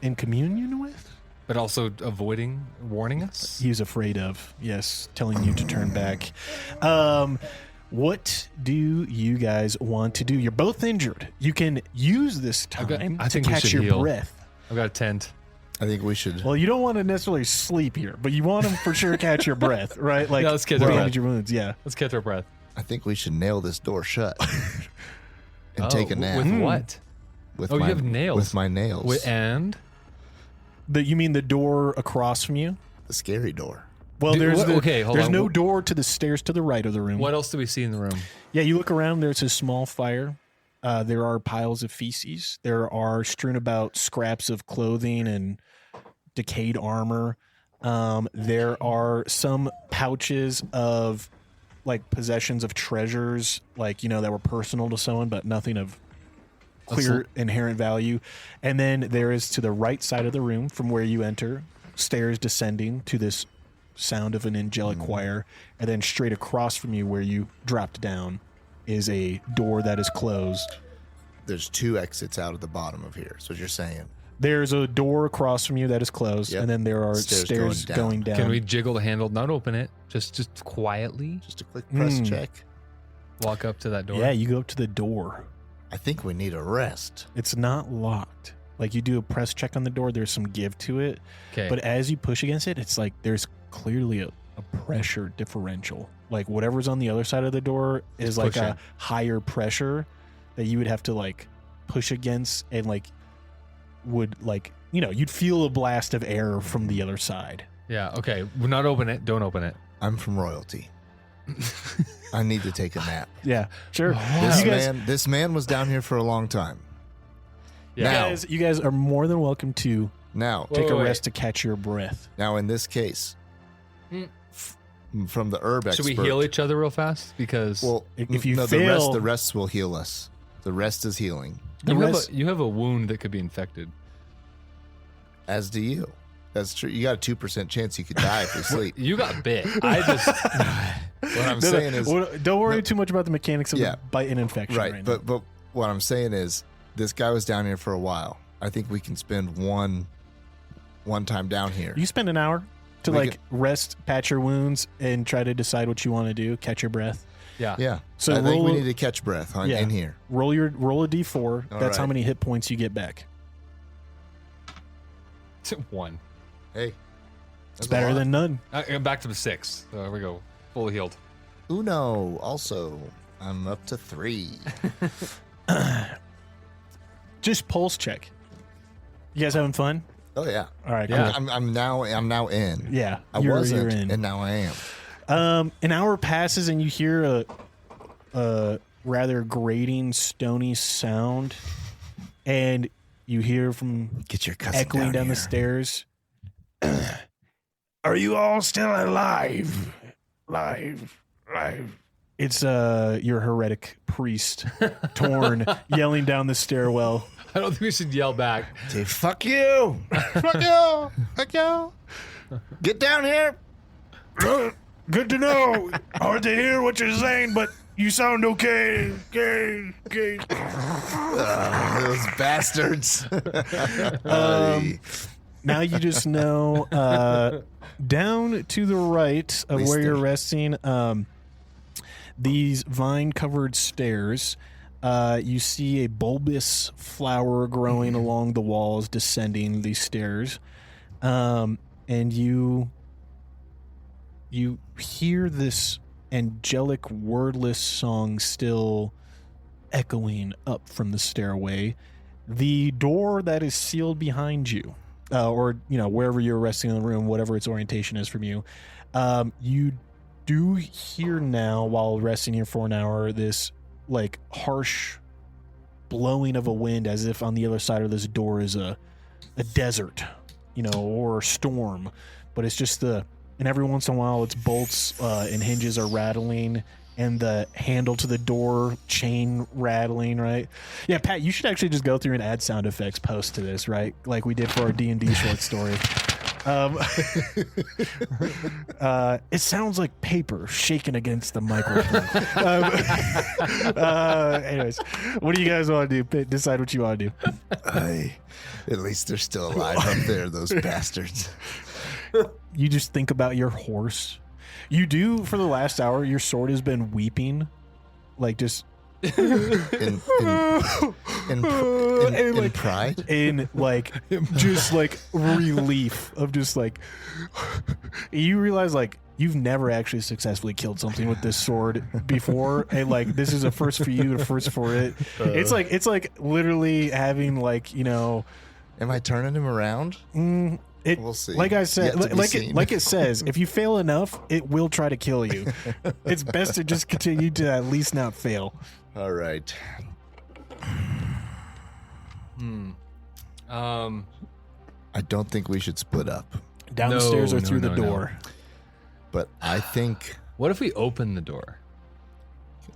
in communion with. But also avoiding warning us? He was afraid of, yes, telling you to turn back. What do you guys want to do? You're both injured. You can use this time I to think we catch should your heal. breath. I've got a tent. I think we should. Well, you don't want to necessarily sleep here, but you want to for sure catch your breath, right? Like, Yeah, let's catch our bandage breath. your wounds, yeah. Let's catch our breath. I think we should nail this door shut and take a nap. With what? With you have nails. With my nails. And? You mean the door across from you? The scary door. Well, Dude, there's what- okay, hold there's on. no door to the stairs to the right of the room. What else do we see in the room? Yeah, you look around. There's a small fire. There are piles of feces. There are strewn about scraps of clothing and decayed armor. There are some pouches of like possessions of treasures, like that were personal to someone, but nothing of clear inherent value. And then there is to the right side of the room from where you enter, stairs descending to this sound of an angelic choir, and then straight across from you where you dropped down is a door that is closed. There's 2 exits out of the bottom of here. So what you're saying. There's a door across from you that is closed, Yep. and then there are Stairs stairs going going down. Can we jiggle the handle, not open it, just quietly Just a quick press check. walk up to that door? Yeah, you go up to the door. I think we need a rest. It's not locked. Like you do a press check on the door, there's some give to it. Okay. But as you push against it, it's like there's clearly a pressure differential. Like whatever's on the other side of the door is like pushing. a higher pressure that you would have to like push against, and like would like you'd feel a blast of air from the other side. Yeah, okay. We'll not open it. Don't open it. I'm from royalty. I need to take a nap. Yeah, sure. This man was down here for a long time. Yeah. You guys are more than welcome to Now, take a rest to catch your breath. now in this case, from the herb expert. Should we heal each other real fast? Because Well, If you no, fail- the rest will heal us. The rest is healing, you have a wound that could be infected. as do you. That's true. You got a 2% chance you could die if you sleep. You got bit. I just What I'm saying is, Don't worry too much about the mechanics of the bite and infection. right. now. But what I'm saying is, this guy was down here for a while. I think we can spend one time down here. You spend an hour to rest, patch your wounds, and try to decide what you want to do. Catch your breath. yeah. Yeah. So I think we roll- need to catch breath in here. Roll a d4. All That's how right. many hit points you get back. 1. Hey, It's better than none. Back to the 6. So there we go. Fully healed. Uno. Also, I'm up to 3. Just pulse check. You guys having fun? Oh yeah. All right. Yeah. Cool. I'm now in. Yeah. I you're wasn't, in. and now I am. An hour passes and you hear a rather grating, stony sound, and you hear from Get your cousin echoing down the here. stairs. Are you all still alive? Live. It's your heretic priest, Torn, yelling down the stairwell. I don't think we should yell back. Say, fuck you. Fuck you. Fuck you. Get down here. Good to know. Hard to hear what you're saying, but you sound okay. Okay. Those bastards. Now you just know down to the right of where you're resting, these vine-covered stairs, you see a bulbous flower growing along the walls, descending these stairs, and you hear this angelic, wordless song still echoing up from the stairway. The door that is sealed behind you, or wherever you're resting in the room, whatever its orientation is from you, you do hear now, while resting here for an hour, this like harsh blowing of a wind, as if on the other side of this door is a desert, or a storm. But it's just and every once in a while its bolts and hinges are rattling, and the handle to the door chain rattling, right? Yeah, Pat, you should actually just go through and add sound effects post to this, right? Like we did for our D&D short story. It sounds like paper shaking against the microphone. Anyways, what do you guys want to do? Decide what you want to do. At least they're still alive up there, those bastards. You just think about your horse. You do, for the last hour, your sword has been weeping, like just In pride? in like just like relief of just like you realize like you've never actually successfully killed something with this sword before, and like this is a first for you, a first for it. It's like literally having like Am I turning him around? We'll see. Like I said, Yet to be seen. like it says, if you fail enough, it will try to kill you. It's best to just continue to at least not fail. All right. I don't think we should split up, Down the No, stairs or no, through the no, no. door. but I think What if we open the door?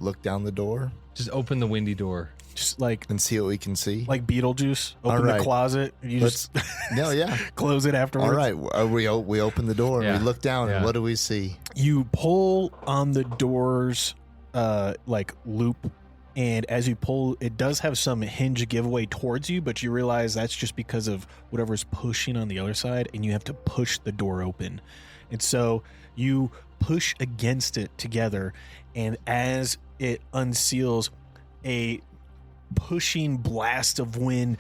look down the door Just open the windy door. Just like and see what we can see. Beetlejuice, open All right. the closet, and you Let's. just No, yeah. close it afterwards. All right. We open the door and Yeah. we look down, Yeah. and what do we see? You pull on the door's like loop, and as you pull, it does have some hinge giveaway towards you, but you realize that's just because of whatever's pushing on the other side, and you have to push the door open. And so you push against it together, and as it unseals, a pushing blast of wind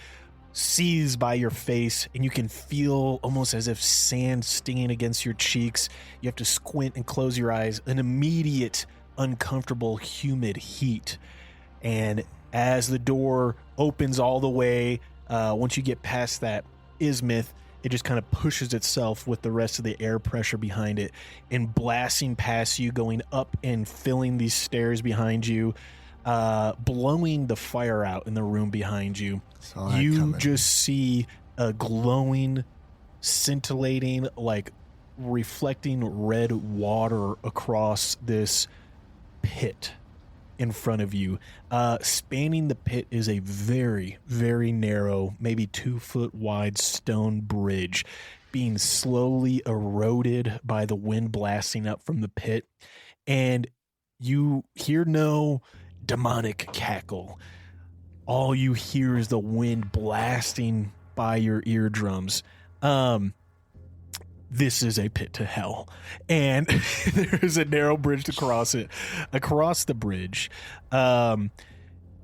seizes by your face, and you can feel almost as if sand stinging against your cheeks. You have to squint and close your eyes. An immediate, uncomfortable, humid heat. And as the door opens all the way, once you get past that isthmus, it just kind of pushes itself with the rest of the air pressure behind it and blasting past you, going up and filling these stairs behind you, blowing the fire out in the room behind you. You just see a glowing, scintillating, like reflecting red water across this pit in front of you. Spanning the pit is a very, very narrow, maybe 2 foot wide stone bridge being slowly eroded by the wind blasting up from the pit. And you hear no demonic cackle. All you hear is the wind blasting by your eardrums. This is a pit to hell, and there is a narrow bridge to cross it. Across the bridge,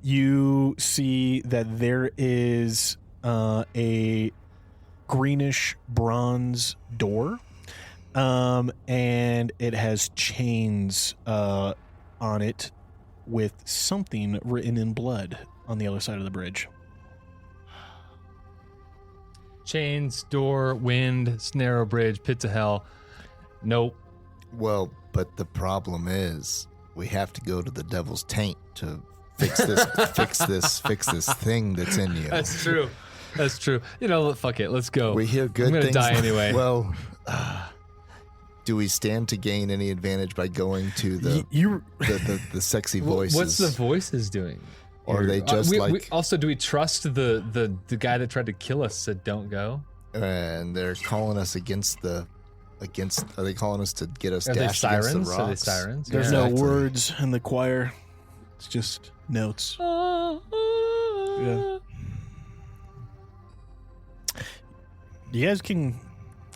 you see that there is a greenish bronze door, and it has chains on it with something written in blood on the other side of the bridge. Chains, door, wind, narrow bridge, pit to hell. Nope. Well, but the problem is we have to go to the devil's taint to fix this fix this thing that's in you. That's true. That's true. You know, fuck it. Let's go. We hear good I'm gonna things. die anyway. Well, do we stand to gain any advantage by going to the sexy voices? What's the voices doing? Or are they just also, do we trust the guy that tried to kill us said don't go? And they're calling us against. Are they calling us to get us dashed sirens? against the rocks? Are they sirens? There's Yeah. no words in the choir. It's just notes. Yeah. You guys can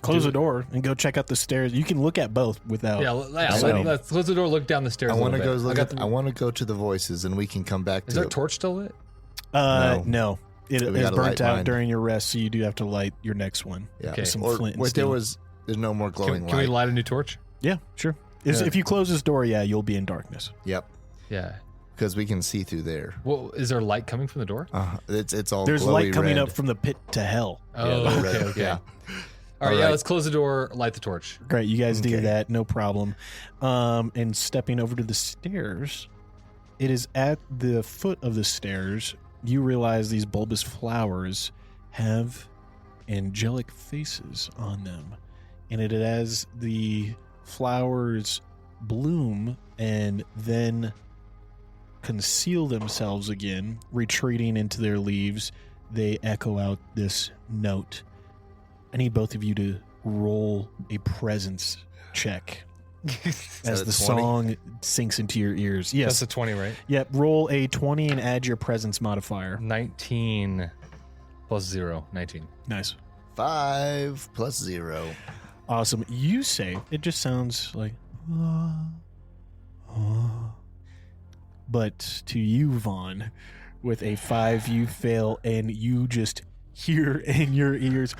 close the door and go check out the stairs. You can look at both without. Let's close the door. Look down the stairs. I want to go. I want to go to the voices, and we can come back. Is our torch still lit? No. It is burnt out mine during your rest, so you do have to light your next one. Yeah. Okay. Some flint and Wait, steel. there's no more glowing Can we light. light a new torch? Yeah, sure. If you close this door, you'll be in darkness. Yep. Yeah. Because we can see through there. Well, is there light coming from the door? It's all. There's light coming red. up from the pit to hell. Oh, red. okay. Yeah. All right, let's close the door, light the torch. Great, you guys do that, no problem. And stepping over to the stairs, it is at the foot of the stairs. You realize these bulbous flowers have angelic faces on them. And it as the flowers bloom and then conceal themselves again, retreating into their leaves, they echo out this note. I need both of you to roll a presence check as the song sinks into your ears. Yes. That's a 20, right? Yep. Roll a 20 and add your presence modifier. 19 plus 0. 19. Nice. 5 plus 0. Awesome. You say, it just sounds like, but to you, Vaughn, with a 5, you fail, and you just hear in your ears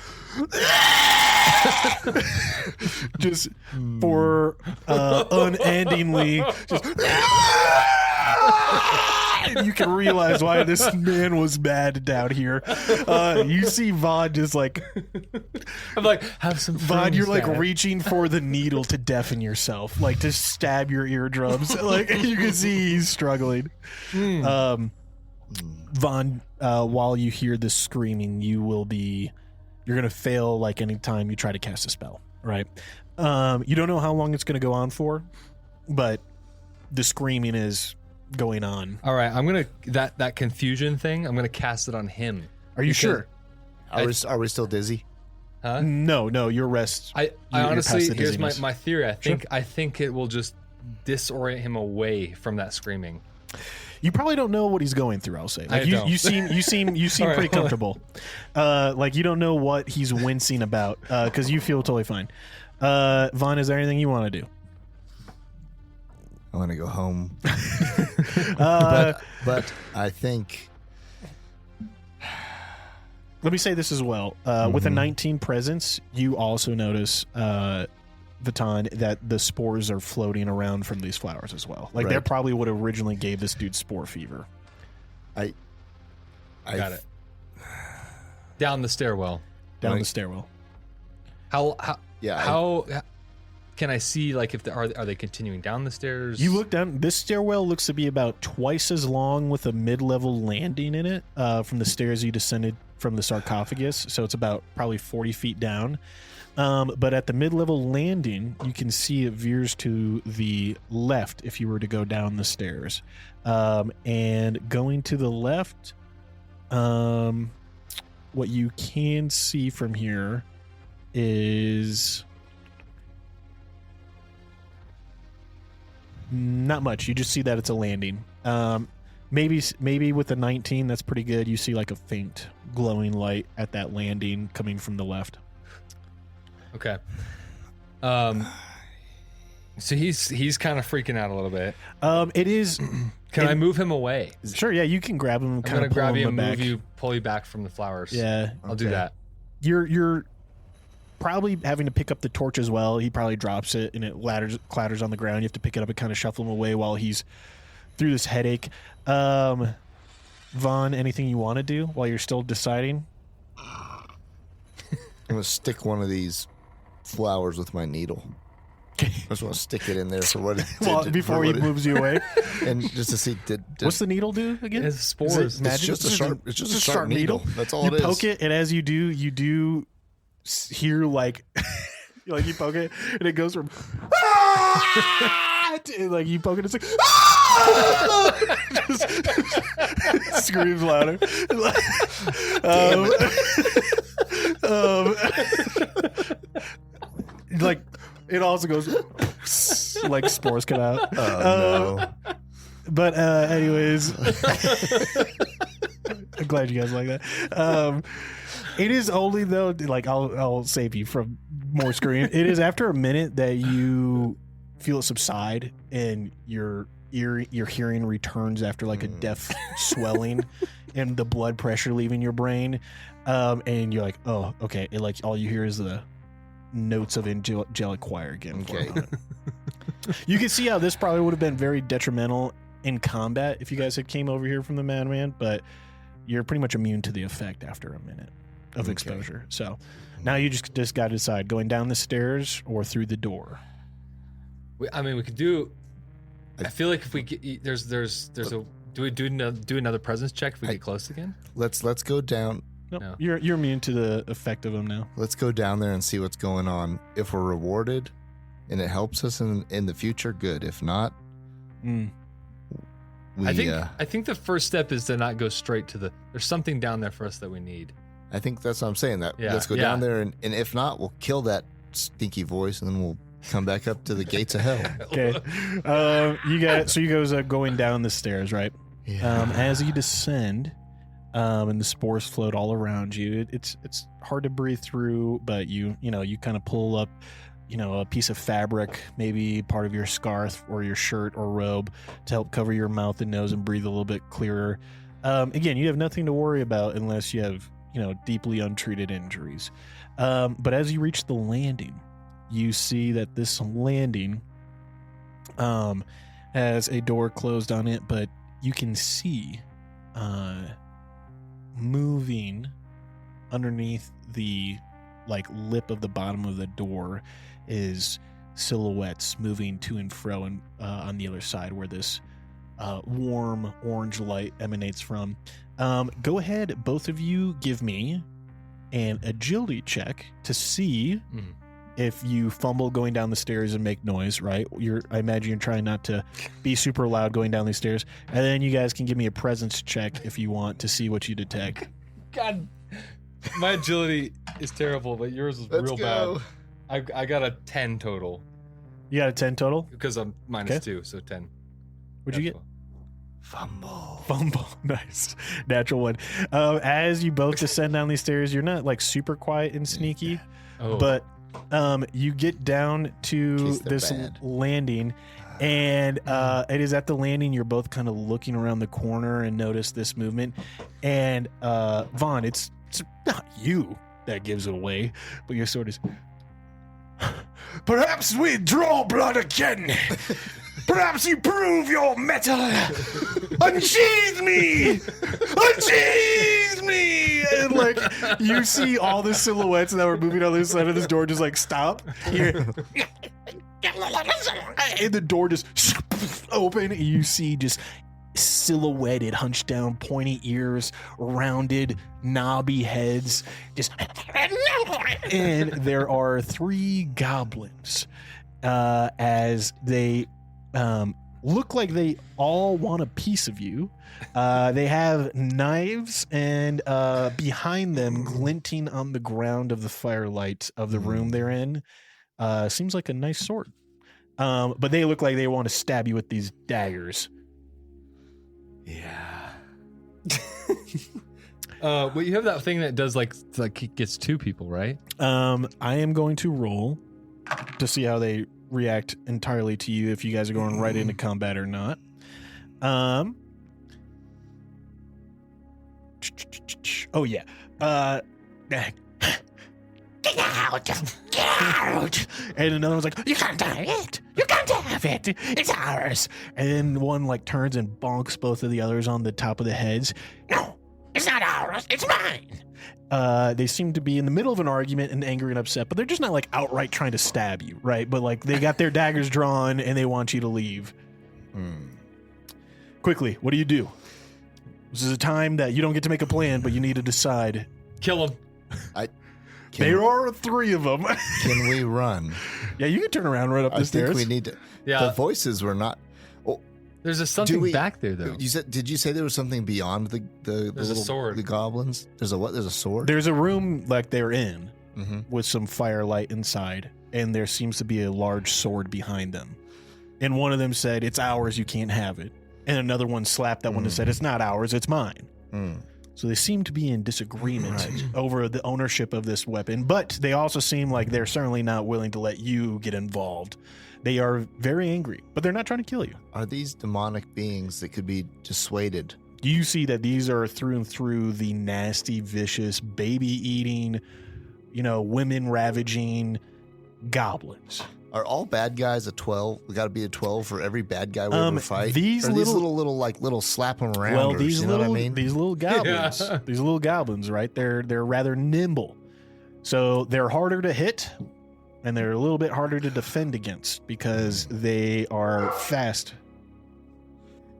just for unendingly just you can realize why this man was mad down here. You see Vaughn just like I'm like, have some Vaughn, you're like Dad. reaching for the needle to deafen yourself, like to stab your eardrums. Like you can see he's struggling. Vaughn, while you hear this screaming, you're going to fail like any time you try to cast a spell, right? You don't know how long it's going to go on for, but the screaming is going on. All right, I'm going to, that confusion thing, I'm going to cast it on him. Are you sure? Are we still dizzy? Huh? No, your rest. I honestly, past the here's dizziness. my theory. I think it will just disorient him away from that screaming. You probably don't know what he's going through. I'll say, like I don't. you seem All pretty right. comfortable. Like you don't know what he's wincing about because you feel totally fine. Vaughn, is there anything you want to do? I want to go home. But I think. Let me say this as well. With a 19 presence, you also notice, Vatan, that the spores are floating around from these flowers as well. Like they're probably what originally gave this dude spore fever. I got it. Down the stairwell. Down the stairwell. How Yeah. how can I see like if are they continuing down the stairs? You look down. This stairwell looks to be about twice as long with a mid-level landing in it from the stairs you descended from the sarcophagus. So it's about probably 40 feet down. But at the mid-level landing, you can see it veers to the left if you were to go down the stairs. And going to the left, what you can see from here is not much. You just see that it's a landing. Maybe with a 19, that's pretty good. You see like a faint glowing light at that landing coming from the left. Okay. So he's kind of freaking out a little bit. It is. Can I move him away? Sure. Yeah, you can grab him. I'm Kind gonna of grab you him and back. pull you back from the flowers. Yeah, I'll do that. You're probably having to pick up the torch as well. He probably drops it and it clatters on the ground. You have to pick it up and kind of shuffle him away while he's through this headache. Vaughn, anything you want to do while you're still deciding? I'm gonna stick one of these flowers with my needle. I just want to stick it in there for what it before he moves you away. And just to see What's the needle do again? It's spores. Is it magic? it's just a sharp needle. That's all you it is. poke it, and as you do hear like like you poke it and it goes from like you poke it, it's like just screams louder. Like it also goes like spores come out. Oh, no. But anyways, I'm glad you guys like that. It is only though, like I'll save you from more screaming. It is after a minute that you feel it subside and your hearing returns after like a deaf swelling and the blood pressure leaving your brain. And you're like, oh, okay. And like all you hear is the notes of angelic choir again. Okay. You can see how this probably would have been very detrimental in combat if you guys had came over here from the madman, but you're pretty much immune to the effect after a minute of exposure. So now you just got to decide going down the stairs or through the door. We could do. I feel like if we get there's a do we do another presence check if we get close again? Let's go down. Nope. No. You're immune to the effect of them now. Let's go down there and see what's going on. If we're rewarded and it helps us in the future, good. If not, I think the first step is to not go straight to the. There's something down there for us that we need. I think that's what I'm saying. That let's go down there and if not, we'll kill that stinky voice and then we'll come back up to the gates of hell. Okay. You guys are going down the stairs, right? Yeah. As you descend, and the spores float all around you. It's hard to breathe through, but you kind of pull up, a piece of fabric, maybe part of your scarf or your shirt or robe to help cover your mouth and nose and breathe a little bit clearer. Again, you have nothing to worry about unless you have, deeply untreated injuries. But as you reach the landing, you see that this landing has a door closed on it, but you can see moving underneath the lip of the bottom of the door is silhouettes moving to and fro and on the other side where this warm orange light emanates from. Go ahead, both of you give me an agility check to see if you fumble going down the stairs and make noise, right? I imagine you're trying not to be super loud going down these stairs. And then you guys can give me a presence check if you want to see what you detect. God, my agility is terrible, but yours is real bad. I got a 10 total. You got a 10 total? Because I'm minus 2, so 10. What'd you get? Fumble. Nice. Natural one. As you both descend down these stairs, you're not super quiet and sneaky, but you get down to this landing, and it is at the landing you're both kind of looking around the corner and notice this movement. And Vaughn, it's not you that gives it away, but your sword is. Perhaps we draw blood again. Perhaps you prove your metal. Unsheathe me! Unsheathe is me. And like you see all the silhouettes that were moving on the other side of this door just like stop here. And the door just open and you see just silhouetted, hunched down, pointy ears, rounded, knobby heads, just and there are 3 goblins as they look like they all want a piece of you. They have knives, and behind them, glinting on the ground of the firelight of the room they're in, seems like a nice sword. But they look like they want to stab you with these daggers. Yeah. Well, you have that thing that does like it gets 2 people, right? I am going to roll to see how they react entirely to you, if you guys are going right into combat or not. Oh yeah. Get out! Get out! And another one's like, you can't have it! You can't have it! It's ours! And then one like turns and bonks both of the others on the top of the heads. No, it's not ours. It's mine. They seem to be in the middle of an argument and angry and upset, but they're just not like outright trying to stab you, right? But like they got their daggers drawn and they want you to leave. Quickly, what do you do? This is a time that you don't get to make a plan, but you need to decide. Kill him. There are 3 of them. Can we run? Yeah, you can turn around right up the stairs. I think we need to. Yeah. The voices were not. Oh, there's something back there, though. Did you say there was something beyond the There's a sword. The goblins? There's a what? There's a sword? There's a room like they're in with some firelight inside, and there seems to be a large sword behind them. And one of them said, "It's ours, you can't have it." And another one slapped that one and said, "It's not ours, it's mine." So they seem to be in disagreement over the ownership of this weapon, but they also seem like they're certainly not willing to let you get involved. They are very angry, but they're not trying to kill you. Are these demonic beings that could be dissuaded? You see that these are through and through the nasty, vicious, baby-eating, women ravaging goblins. Are all bad guys a 12? We got to be a 12 for every bad guy we ever fight. These little slap them around. Well, these little goblins, Yeah. these little goblins, right? They're rather nimble, so they're harder to hit, and they're a little bit harder to defend against because they are fast.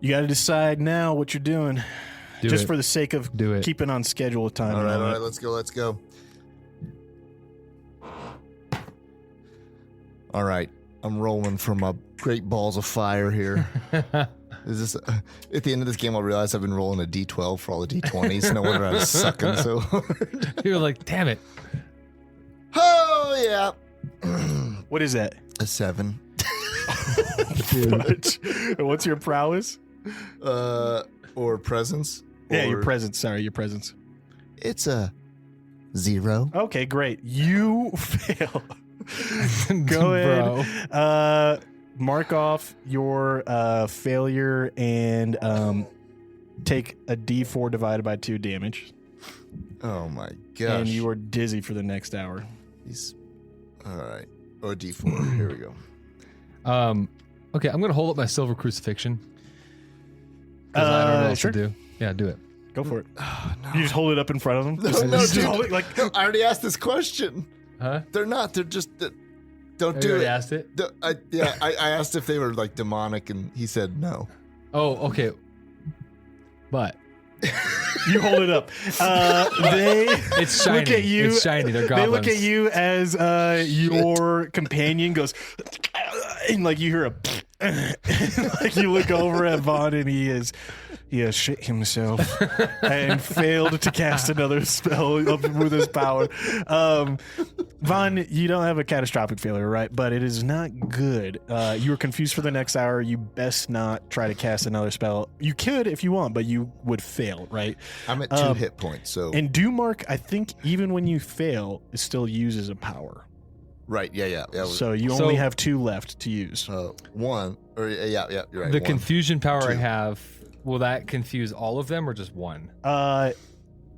You got to decide now what you're doing, just for the sake of keeping on schedule with time. All right, let's go. All right, I'm rolling for my great balls of fire here. Is this at the end of this game? I'll realize I've been rolling a D12 for all the D20s. No wonder I'm sucking so hard. You're like, damn it! Oh yeah. What is that? A 7. And what's your prowess? Or presence? Yeah, your presence. Sorry, your presence. It's a 0. Okay, great. You fail. Go ahead. Mark off your failure and take a D4 divided by 2 damage. Oh my gosh. And you are dizzy for the next hour. All right. Or D4. Here we go. Okay, I'm going to hold up my silver crucifixion. Because I don't know what to do. Yeah, do it. Go for it. Oh, no. You just hold it up in front of them? Dude, I already asked this question. Huh? They're not. They're just. Don't Have do you already it. asked it? I asked if they were like demonic, and he said no. Oh, okay. But you hold it up. It's shiny. Look at you. It's shiny. They're goblins. They look at you as your companion goes, and like you hear a, like you look over at Vaughn, and he has shit himself and failed to cast another spell with his power. Vaughn, you don't have a catastrophic failure, right? But it is not good. You are confused for the next hour. You best not try to cast another spell. You could if you want, but you would fail, right? I'm at 2 hit points, so. And Mark, I think even when you fail, it still uses a power. Right, yeah. So you only have 2 left to use. 1, or yeah, you're right. The 1, confusion power 2. I have, will that confuse all of them or just one?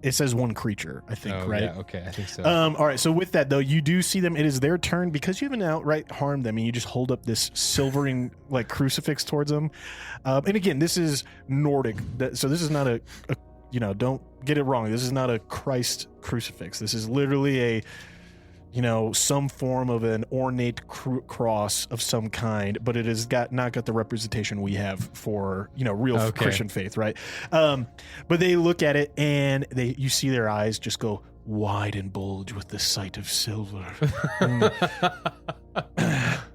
It says 1 creature, I think, right? Yeah, okay, I think so. All right, so with that, though, you do see them. It is their turn. Because you haven't outright harmed them, and you just hold up this silvering like crucifix towards them. And again, this is Nordic, so this is not a don't get it wrong. This is not a Christ crucifix. This is literally a, some form of an ornate cross of some kind, but it has not got the representation we have for, real Christian faith, right? But they look at it and you see their eyes just go wide and bulge with the sight of silver.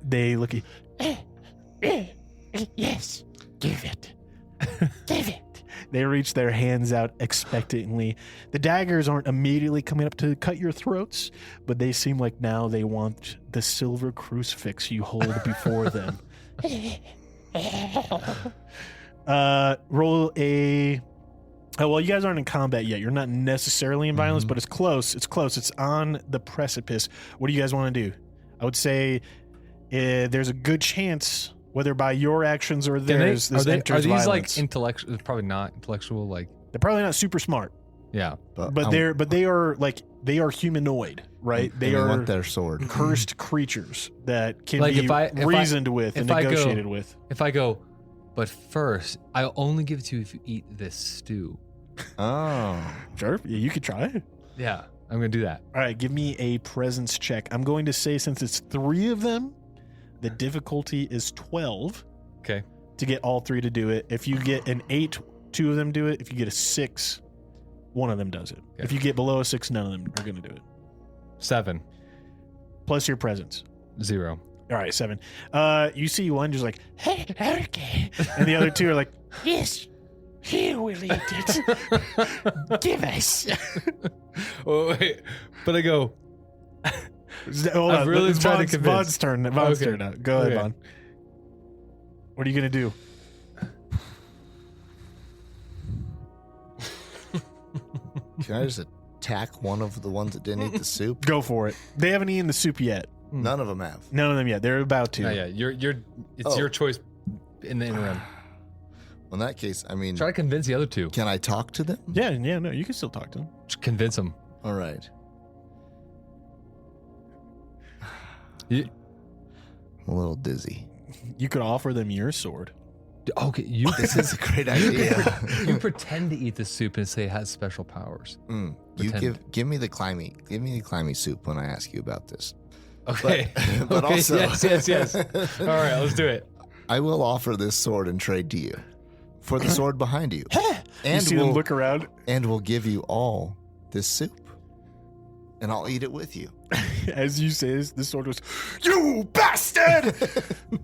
They look at yes, give it. Give it. They reach their hands out expectantly. The daggers aren't immediately coming up to cut your throats, but they seem like now they want the silver crucifix you hold before them. Roll a... Oh, well, you guys aren't in combat yet. You're not necessarily in violence, but it's close. It's close. It's on the precipice. What do you guys want to do? I would say there's a good chance... whether by your actions or theirs, are these violence. like intellectual? Probably not intellectual. Like they're probably not super smart. Yeah, but they are humanoid, right? They are want their sword. Cursed creatures that can like be reasoned with and negotiated with. If I go, but first, I'll only give it to you if you eat this stew. Oh, sure. Yeah, you could try it. Yeah, I'm gonna do that. All right, give me a presence check. I'm going to say since it's 3 of them. The difficulty is 12. Okay. To get all 3 to do it. If you get an 8, 2 of them do it. If you get a 6, 1 of them does it. Okay. If you get below a 6, none of them are going to do it. 7. Plus your presence. 0. All right, 7. You see one just like, hey, okay. And the other 2 are like, yes, here we'll eat it. Give us. Oh, wait. But I go... Hold on. I've really tried to convince. Vaughn's turn now. Go ahead, Vaughn. What are you going to do? Can I just attack one of the ones that didn't eat the soup? Go for it. They haven't eaten the soup yet. None of them have. None of them yet. They're about to. Yeah. It's your choice in the interim. Well, in that case, I mean... Try to convince the other 2. Can I talk to them? Yeah, no, you can still talk to them. Just convince them. All right. I'm a little dizzy. You could offer them your sword. Okay, this is a great idea. You pretend to eat the soup and say it has special powers. You give me the climby soup when I ask you about this. Okay. But okay, also yes. All right, let's do it. I will offer this sword in trade to you for the sword behind you. And you see them look around. And we'll give you all this soup. And I'll eat it with you. As you say this, the sword goes, you bastard!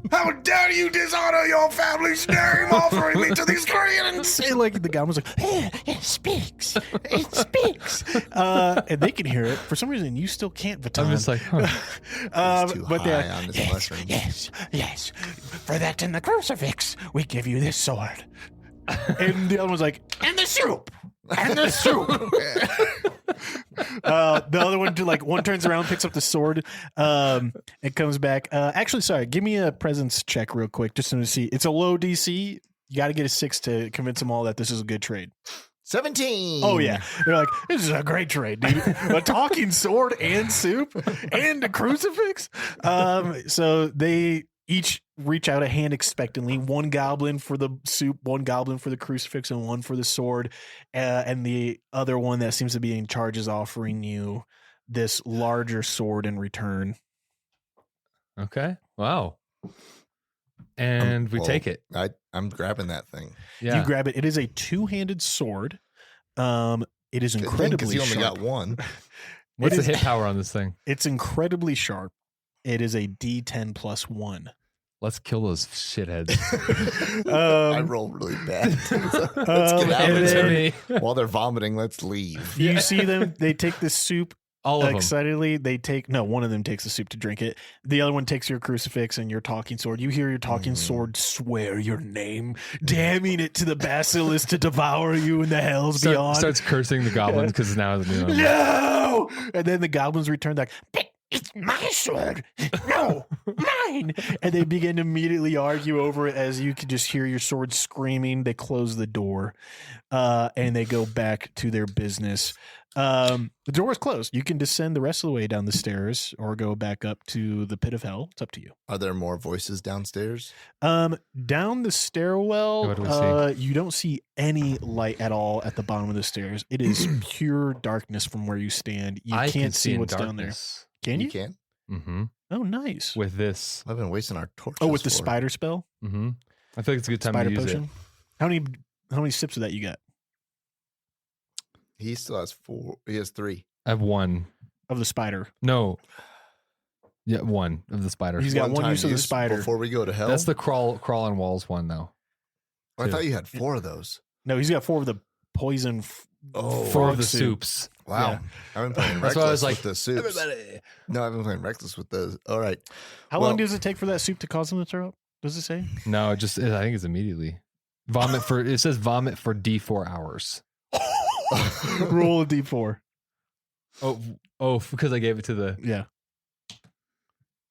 How dare you dishonor your family's name offering me to these Koreans? And like the goblin's like, it speaks. It speaks. And they can hear it. For some reason, you still can't, Vatan. I'm just like, too high on this mushroom. Yes. For that and the crucifix, we give you this sword. And the other one's like, and the soup. And the soup. The other one, one turns around, picks up the sword. It comes back. Actually, sorry. Give me a presence check real quick, just to see. It's a low DC. You got to get a 6 to convince them all that this is a good trade. 17. Oh yeah, they're like, this is a great trade, dude. A talking sword and soup and a crucifix. So they each reach out a hand expectantly. 1 goblin for the soup, 1 goblin for the crucifix, and 1 for the sword. And the other one that seems to be in charge is offering you this larger sword in return. Okay. Wow. And we take it. I'm grabbing that thing. Yeah. You grab it. It is a 2-handed sword. It is incredibly sharp. You only got 1. What's the hit power on this thing? It's incredibly sharp. It is a D10 plus 1. Let's kill those shitheads. I roll really bad. Let's get out of there. While they're vomiting, let's leave. You see them. They take the soup. All of them. Excitedly, one of them takes the soup to drink it. The other one takes your crucifix and your talking sword. You hear your talking sword swear your name, damning it to the basilisk to devour you in the hells beyond. Starts cursing the goblins because now it's new. No! And then the goblins return like, It's my sword. No, mine. And they begin to immediately argue over it as you can just hear your sword screaming. They close the door and they go back to their business. The door is closed. You can descend the rest of the way down the stairs or go back up to the pit of hell. It's up to you. Are there more voices downstairs? Down the stairwell, What do we see? you don't see any light at all at the bottom of the stairs. It is pure darkness from where you stand. You I can't can see in what's down there. darkness. Can you? can? Mm-hmm. Oh, nice. With this. I've been wasting our torches. Oh, with the for it. spider spell? Mm-hmm. I feel like it's a good time Spider to use potion? it. How many sips of that you got? He still has 4. He has 3. I have 1. Of the spider. No. Yeah, 1 of the spider. He's got one time use of the spider. before we go to hell. That's the crawl on walls one though. I thought you had 4 of those. No, he's got 4 of the poison. 4 of the soup. soups. Wow. Yeah. I've been playing That's reckless why I was like, with the soups. everybody. No, I've been playing reckless with those. All right. How Well- long does it take for that soup to cause him to throw up? Does it say? No, I think it's immediately. It says vomit for D4 hours. Roll a d4. Oh, because I gave it to the Yeah.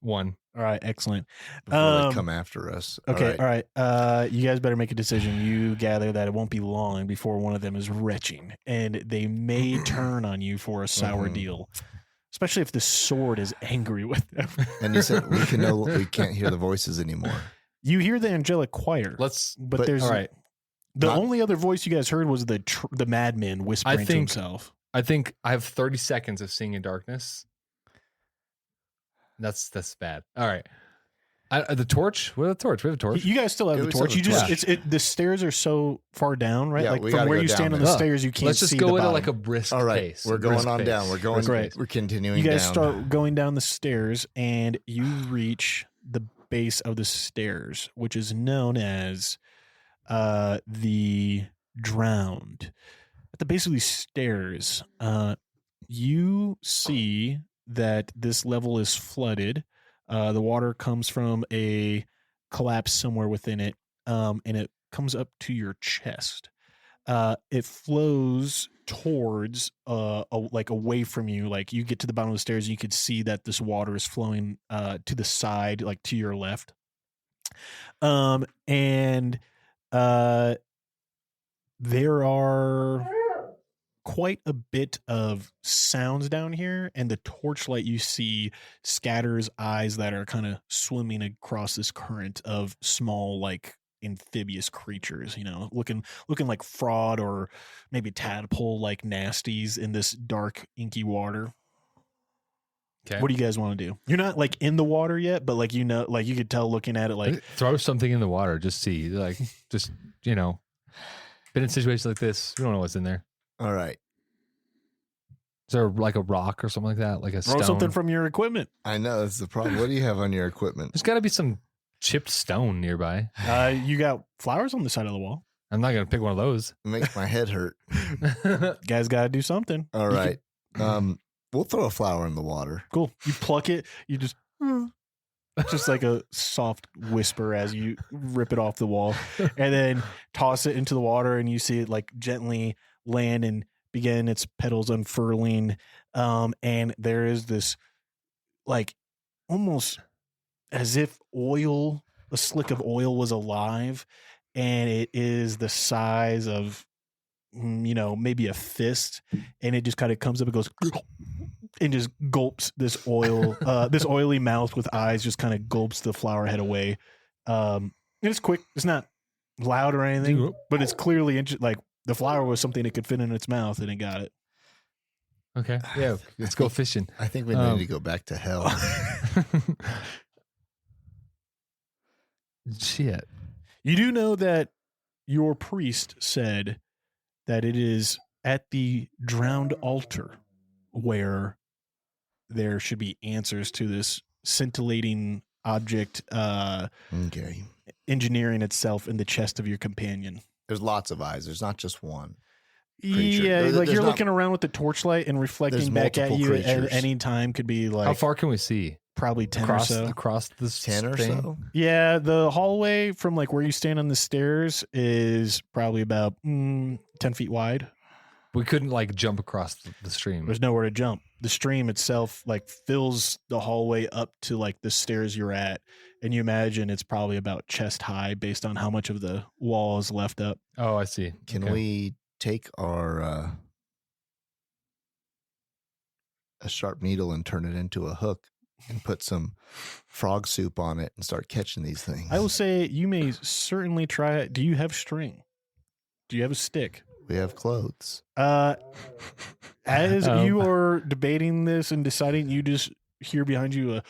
1. All right. Excellent. Before they come after us. Okay. All right. You guys better make a decision. You gather that it won't be long before one of them is retching, and they may turn on you for a sour deal, especially if the sword is angry with them. And you said we can't hear the voices anymore. You hear the angelic choir, Let's. but there's All right. the Not- only other voice you guys heard was the madman whispering to think- himself. I think I have 30 seconds of seeing in darkness. That's bad. All right. The torch. What a torch. We have a torch. You guys still have Yeah, the we still torch. have You the just torch. the stairs are so far down, right? Yeah, like we from gotta where go you down stand on there. the stairs, you can't Let's just see go the at it bottom. like a brisk All right. pace. We're going Brisk on pace. down. We're going. Great. We're continuing You guys down. start going down the stairs and you reach the base of the stairs, which is known as the drowned. At the base of these stairs, you see that this level is flooded. The water comes from a collapse somewhere within it, and it comes up to your chest. It flows towards like away from you. Like you get to the bottom of the stairs, and you could see that this water is flowing to the side, like to your left. And there are quite a bit of sounds down here, and the torchlight you see scatters eyes that are kind of swimming across this current of small, like amphibious creatures, looking like fraud or maybe tadpole like nasties in this dark inky water. Okay. What do you guys want to do? You're not like in the water yet, but like you could tell looking at it, like Throw something in the water. Just see. Like, just, been in situations like this. We don't know what's in there. All right. Is there like a rock or something like that? Like a throw stone? something from your equipment. I know that's the problem. What do you have on your equipment? There's got to be some chipped stone nearby. You got flowers on the side of the wall. I'm not going to pick one of those. It makes my head hurt. Guys got to do something. All You right. We'll throw a flower in the water. Cool. You pluck it. You just like a soft whisper as you rip it off the wall, and then toss it into the water, and you see it like gently land and begin its petals unfurling. And there is this like almost as if a slick of oil was alive, and it is the size of maybe a fist, and it just kind of comes up and goes and just gulps this oil. This oily mouth with eyes just kind of gulps the flower head away. And it's quick. It's not loud or anything, but it's clearly like the flower was something that could fit in its mouth, and it got it. Okay. Yeah. Let's go fishing. I think we need to go back to hell. Shit. You do know that your priest said that it is at the drowned altar where there should be answers to this scintillating object Okay. engineering itself in the chest of your companion. There's lots of eyes. There's not just one. Creature. Yeah, There's like you're not- looking around with the torchlight and reflecting There's back at multiple you at creatures. any time could be like How far can we see? probably 10 Across, or so. across this 10 or thing? so. Yeah, the hallway from like where you stand on the stairs is probably about 10 feet wide. We couldn't like jump across the stream. There's nowhere to jump. The stream itself like fills the hallway up to like the stairs you're at, and you imagine it's probably about chest high based on how much of the wall is left up. Oh, I see. Can Okay. we take our a sharp needle and turn it into a hook and put some frog soup on it and start catching these things? I will say you may certainly try it. Do you have string? Do you have a stick? We have clothes. As you are debating this and deciding, you just hear behind you a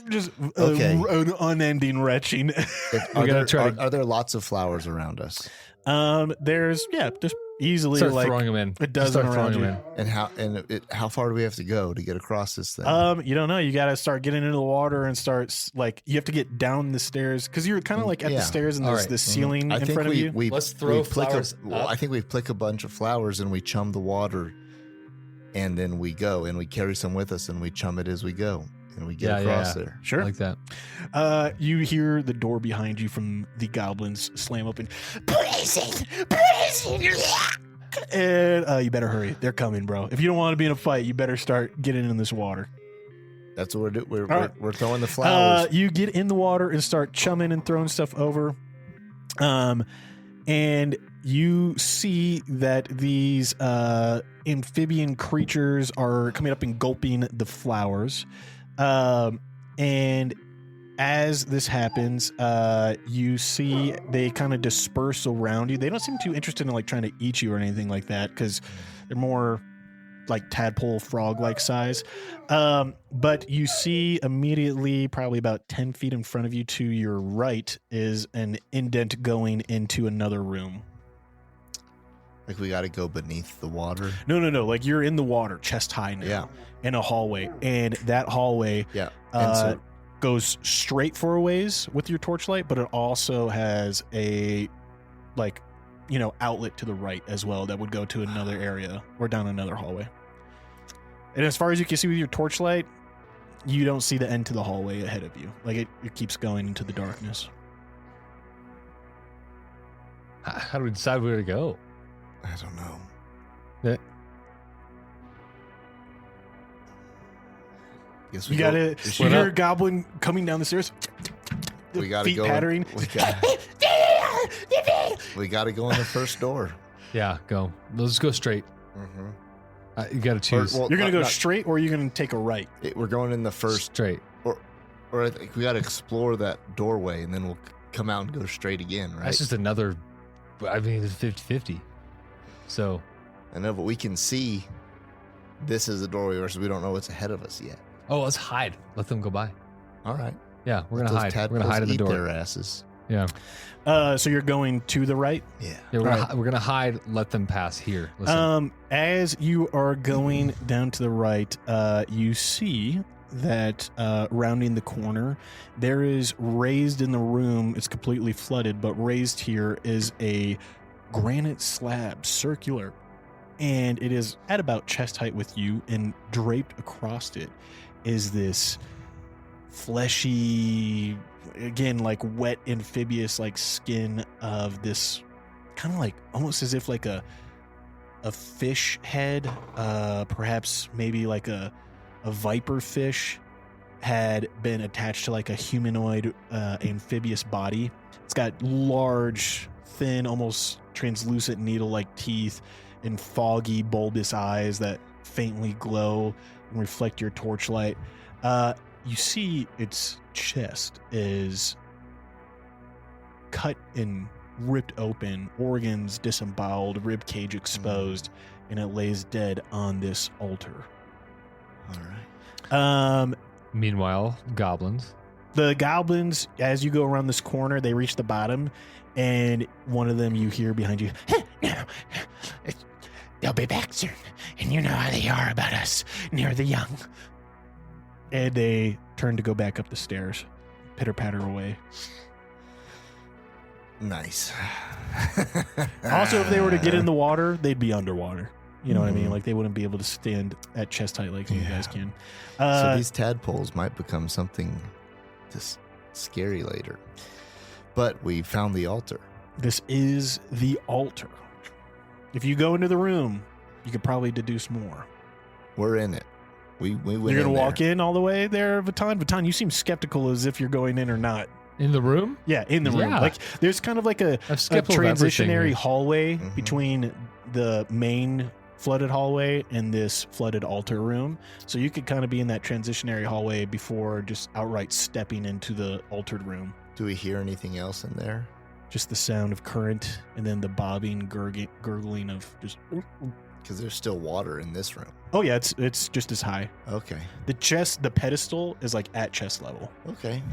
just an unending retching. Are there lots of flowers around us? There's just easily Start like throwing them in. a dozen around you. And how far do we have to go to get across this thing? You don't know. You got to start getting into the water and start like you have to get down the stairs because you're kind of like at the stairs and there's this ceiling in front of you. Let's throw flowers up. I think we flick a bunch of flowers and we chum the water, and then we go and we carry some with us and we chum it as we go and we get across there. Sure, I like that. You hear the door behind you from the goblins slam open. And you better hurry. They're coming, bro. If you don't want to be in a fight, you better start getting in this water. That's what we're doing. We're throwing the flowers. You get in the water and start chumming and throwing stuff over. And you see that these amphibian creatures are coming up and gulping the flowers. And as this happens, you see they kind of disperse around you. They don't seem too interested in like trying to eat you or anything like that because they're more like tadpole frog-like size. But you see immediately, probably about 10 feet in front of you to your right, is an indent going into another room. Like we got to go beneath the water. No. Like you're in the water, chest high now. Yeah. In a hallway, and that hallway. Yeah. Goes straight for a ways with your torchlight, but it also has a outlet to the right as well that would go to another area or down another hallway. And as far as you can see with your torchlight, you don't see the end to the hallway ahead of you. Like it keeps going into the darkness. How do we decide where to go? I don't know. You hear a goblin coming down the stairs. We gotta feet go. Pattering. We gotta go in the first door. Yeah, go. Let's go straight. Mm-hmm. You got to choose. You're gonna go straight, or you're gonna take a right. We're going in the first straight, or I think we got to explore that doorway, and then we'll come out and go straight again. Right? That's just another. I mean, it's 50-50. So I know, but we can see this is the doorway versus we don't know what's ahead of us yet. Oh, let's hide. Let them go by. All right. Yeah, we're gonna hide. We're gonna hide in the door. Their asses. Yeah. So you're going to the right? Yeah. We're gonna hide. Let them pass here. Listen. As you are going down to the right, you see that rounding the corner, there is raised in the room. It's completely flooded, but raised here is a granite slab, circular, and it is at about chest height with you, and draped across it is this fleshy, again, like wet amphibious like skin of this kind of like almost as if like a fish head, perhaps maybe like a viper fish had been attached to like a humanoid amphibious body. It's got large, thin, almost translucent needle-like teeth and foggy, bulbous eyes that faintly glow and reflect your torchlight. You see its chest is cut and ripped open, organs disemboweled, rib cage exposed, and it lays dead on this altar. All right. Meanwhile, goblins. The goblins, as you go around this corner, they reach the bottom, and one of them you hear behind you, "No, they'll be back soon, and you know how they are about us near the young." And they turn to go back up the stairs, pitter-patter away. Nice. Also, if they were to get in the water, they'd be underwater. You know what I mean? Like, they wouldn't be able to stand at chest height like you guys can. So these tadpoles might become something just scary later. But we found the altar. This is the altar. If you go into the room, you could probably deduce more. We're in it. We went You're going to in walk there. in all the way there, Vatan? Vatan, you seem skeptical as if you're going in or not. In the room? Yeah, in the room. Yeah. Like there's kind of like a skeptical of everything transitionary here. hallway Mhm. between the main flooded hallway and this flooded altar room. So you could kind of be in that transitionary hallway before just outright stepping into the altered room. Do we hear anything else in there? Just the sound of current and then the bobbing, gurgling of just... Because there's still water in this room. Oh yeah, it's just as high. Okay. The pedestal is like at chest level. Okay.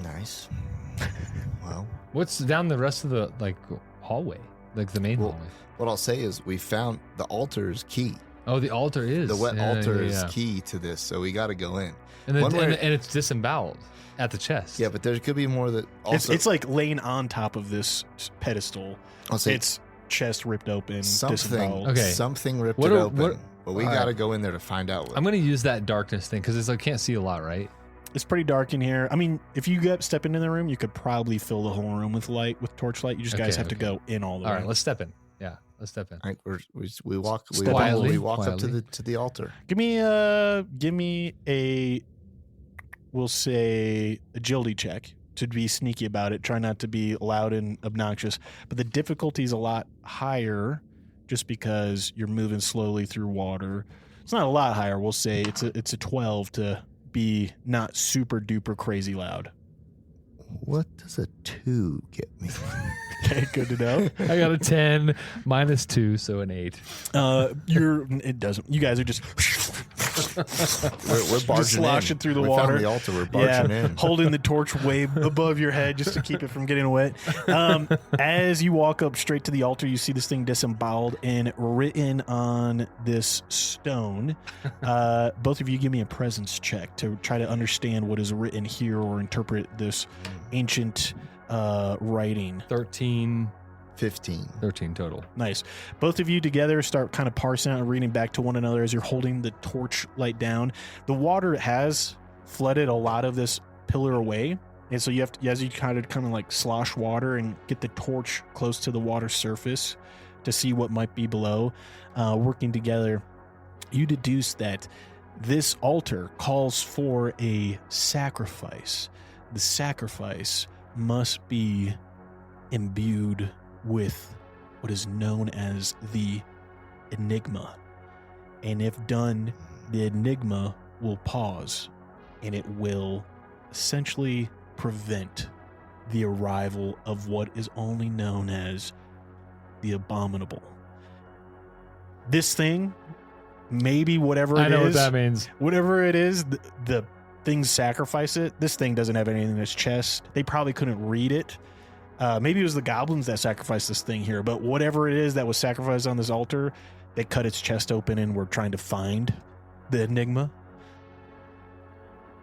Nice. Well, What's down the rest of the hallway? Like the main hallway? what I'll say is we found the altar's key. Oh, the altar is. The wet Yeah, altar yeah, is yeah. key to this, so we got to go in. And, One way- and it's disemboweled at the chest. Yeah, but there could be more that also. It's like laying on top of this pedestal. I'll say It's chest ripped open, something. disemboweled. Okay. Something ripped What it do- open. what- but we all got to right. go in there to find out. What, I'm going to use that darkness thing because I can't see a lot, right? It's pretty dark in here. I mean, if you step into the room, you could probably fill the whole room with light, with torchlight. You just guys have to Okay. go in all the All way. right, let's step in. Yeah, let's step in. I think we walk Quietly. we walk up Quietly. to the altar. Give me a, we'll say, agility check to be sneaky about it. Try not to be loud and obnoxious. But the difficulty is a lot higher just because you're moving slowly through water. It's not a lot higher. We'll say it's a 12 to be not super duper crazy loud. What does a 2 get me? Okay, good to know. I got a 10 minus 2, so an 8. It doesn't. You guys are just We're barging sloshing in. through the we water. Found the altar. We're barging in. holding the torch way above your head just to keep it from getting wet. As you walk up straight to the altar, you see this thing disemboweled and written on this stone. Both of you give me a presence check to try to understand what is written here or interpret this ancient writing. 13 15. total. Nice. Both of you together start kind of parsing out and reading back to one another as you're holding the torch light down. The water has flooded a lot of this pillar away. And so you have to, as you kind of like slosh water and get the torch close to the water surface to see what might be below, working together, you deduce that this altar calls for a sacrifice. The sacrifice must be imbued with what is known as the enigma. And if done, the enigma will pause and it will essentially prevent the arrival of what is only known as the abominable. This thing, maybe whatever it is, I know what that means. whatever it is, the things sacrifice it. This thing doesn't have anything in its chest. They probably couldn't read it. Maybe it was the goblins that sacrificed this thing here, but whatever it is that was sacrificed on this altar, they cut its chest open and were trying to find the enigma.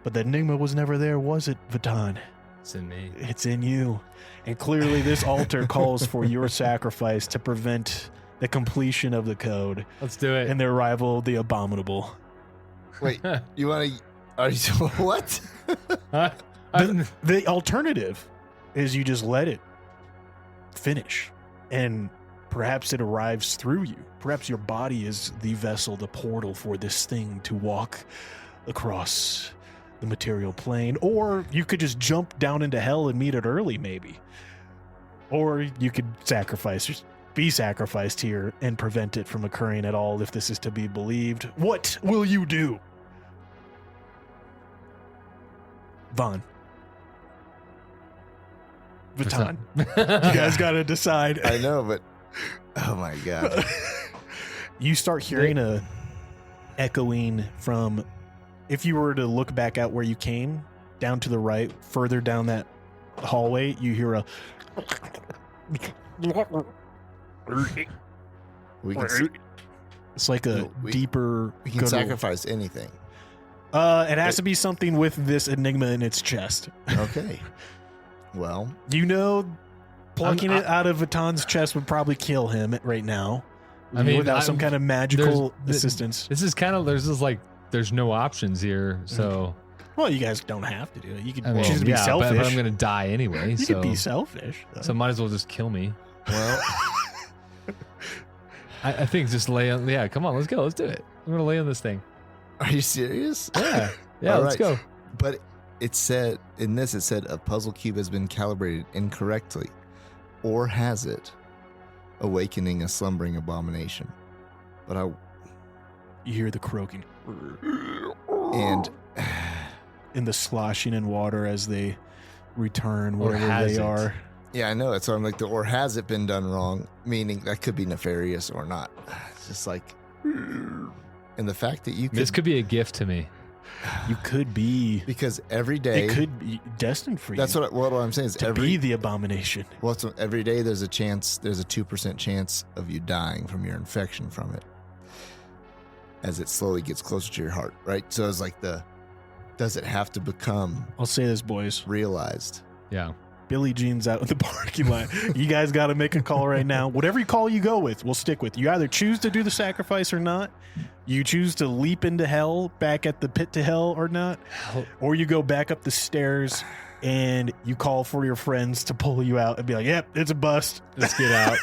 But the enigma was never there, was it, Vatan? It's in me. It's in you. And clearly this altar calls for your sacrifice to prevent the completion of the code Let's do it. and the arrival of the abominable. Wait, you want to? Are you what? The alternative is you just let it finish, and perhaps it arrives through you. Perhaps your body is the vessel, the portal for this thing to walk across the material plane. Or you could just jump down into hell and meet it early, maybe. Or you could be sacrificed here and prevent it from occurring at all if this is to be believed. What will you do? Vaughn. Vatan. You guys got to decide. I know, but oh my god! You start hearing a echoing from, if you were to look back out where you came, down to the right, further down that hallway, you hear a We can it's like a deeper we can guttural- sacrifice anything. It has to be something with this enigma in its chest. Okay. Well, You know, plucking it out of Vatan's chest would probably kill him right now. I mean, without some kind of magical there's- assistance. This is kind of, there's no options here, so. Well, you guys don't have to do it. You can I mean, choose to be selfish. but I'm going to die anyway. You so, can be selfish. Though. So might as well just kill me. Well, I think just lay on. Yeah, come on, let's go. Let's do it. I'm going to lay on this thing. are you serious? Yeah. Yeah, All let's right. go. But it said a puzzle cube has been calibrated incorrectly, or has it, awakening a slumbering abomination. But You hear the croaking and and the sloshing in water as they return Or wherever has they it? are. yeah, I know it. So I'm like, or has it been done wrong? Meaning that could be nefarious or not. It's just like, and the fact that you could, This could be a gift to me. You could be. because every day It could be destined for you. That's what I'm saying is to be the abomination. well, so every day there's a 2% chance of you dying from your infection from it as it slowly gets closer to your heart, right? So it's like does it have to become I'll say this, boys. realized? Yeah. Billy Jean's out in the parking lot. You guys got to make a call right now. Whatever call you go with, we'll stick with. You either choose to do the sacrifice or not. You choose to leap into hell, back at the pit to hell or not. Or you go back up the stairs and you call for your friends to pull you out and be like, yep, it's a bust. Let's get out.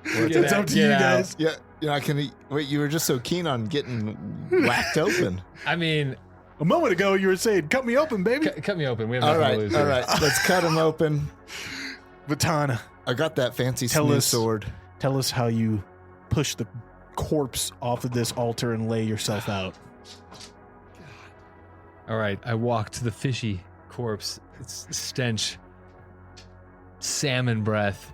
It's up to you guys. Yeah, I can wait. You were just so keen on getting whacked open. I mean, A moment ago, you were saying, cut me open, baby. cut me open. We have All nothing to lose. right, all here. right. Let's cut him open. Vatan, I got that fancy Tell smooth us- sword. tell us how you push the corpse off of this altar and lay yourself out. All right, I walk to the fishy corpse. It's stench, salmon breath.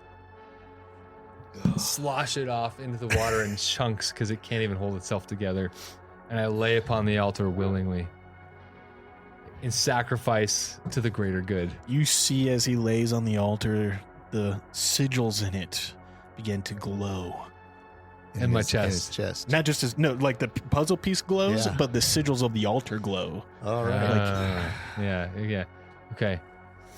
Slosh it off into the water in chunks because it can't even hold itself together. And I lay upon the altar willingly in sacrifice to the greater good. You see as he lays on the altar, the sigils in it begin to glow. In my his chest. chest. Not just as, no, like the puzzle piece glows, Yeah. but the sigils of the altar glow. All right. Yeah. Okay.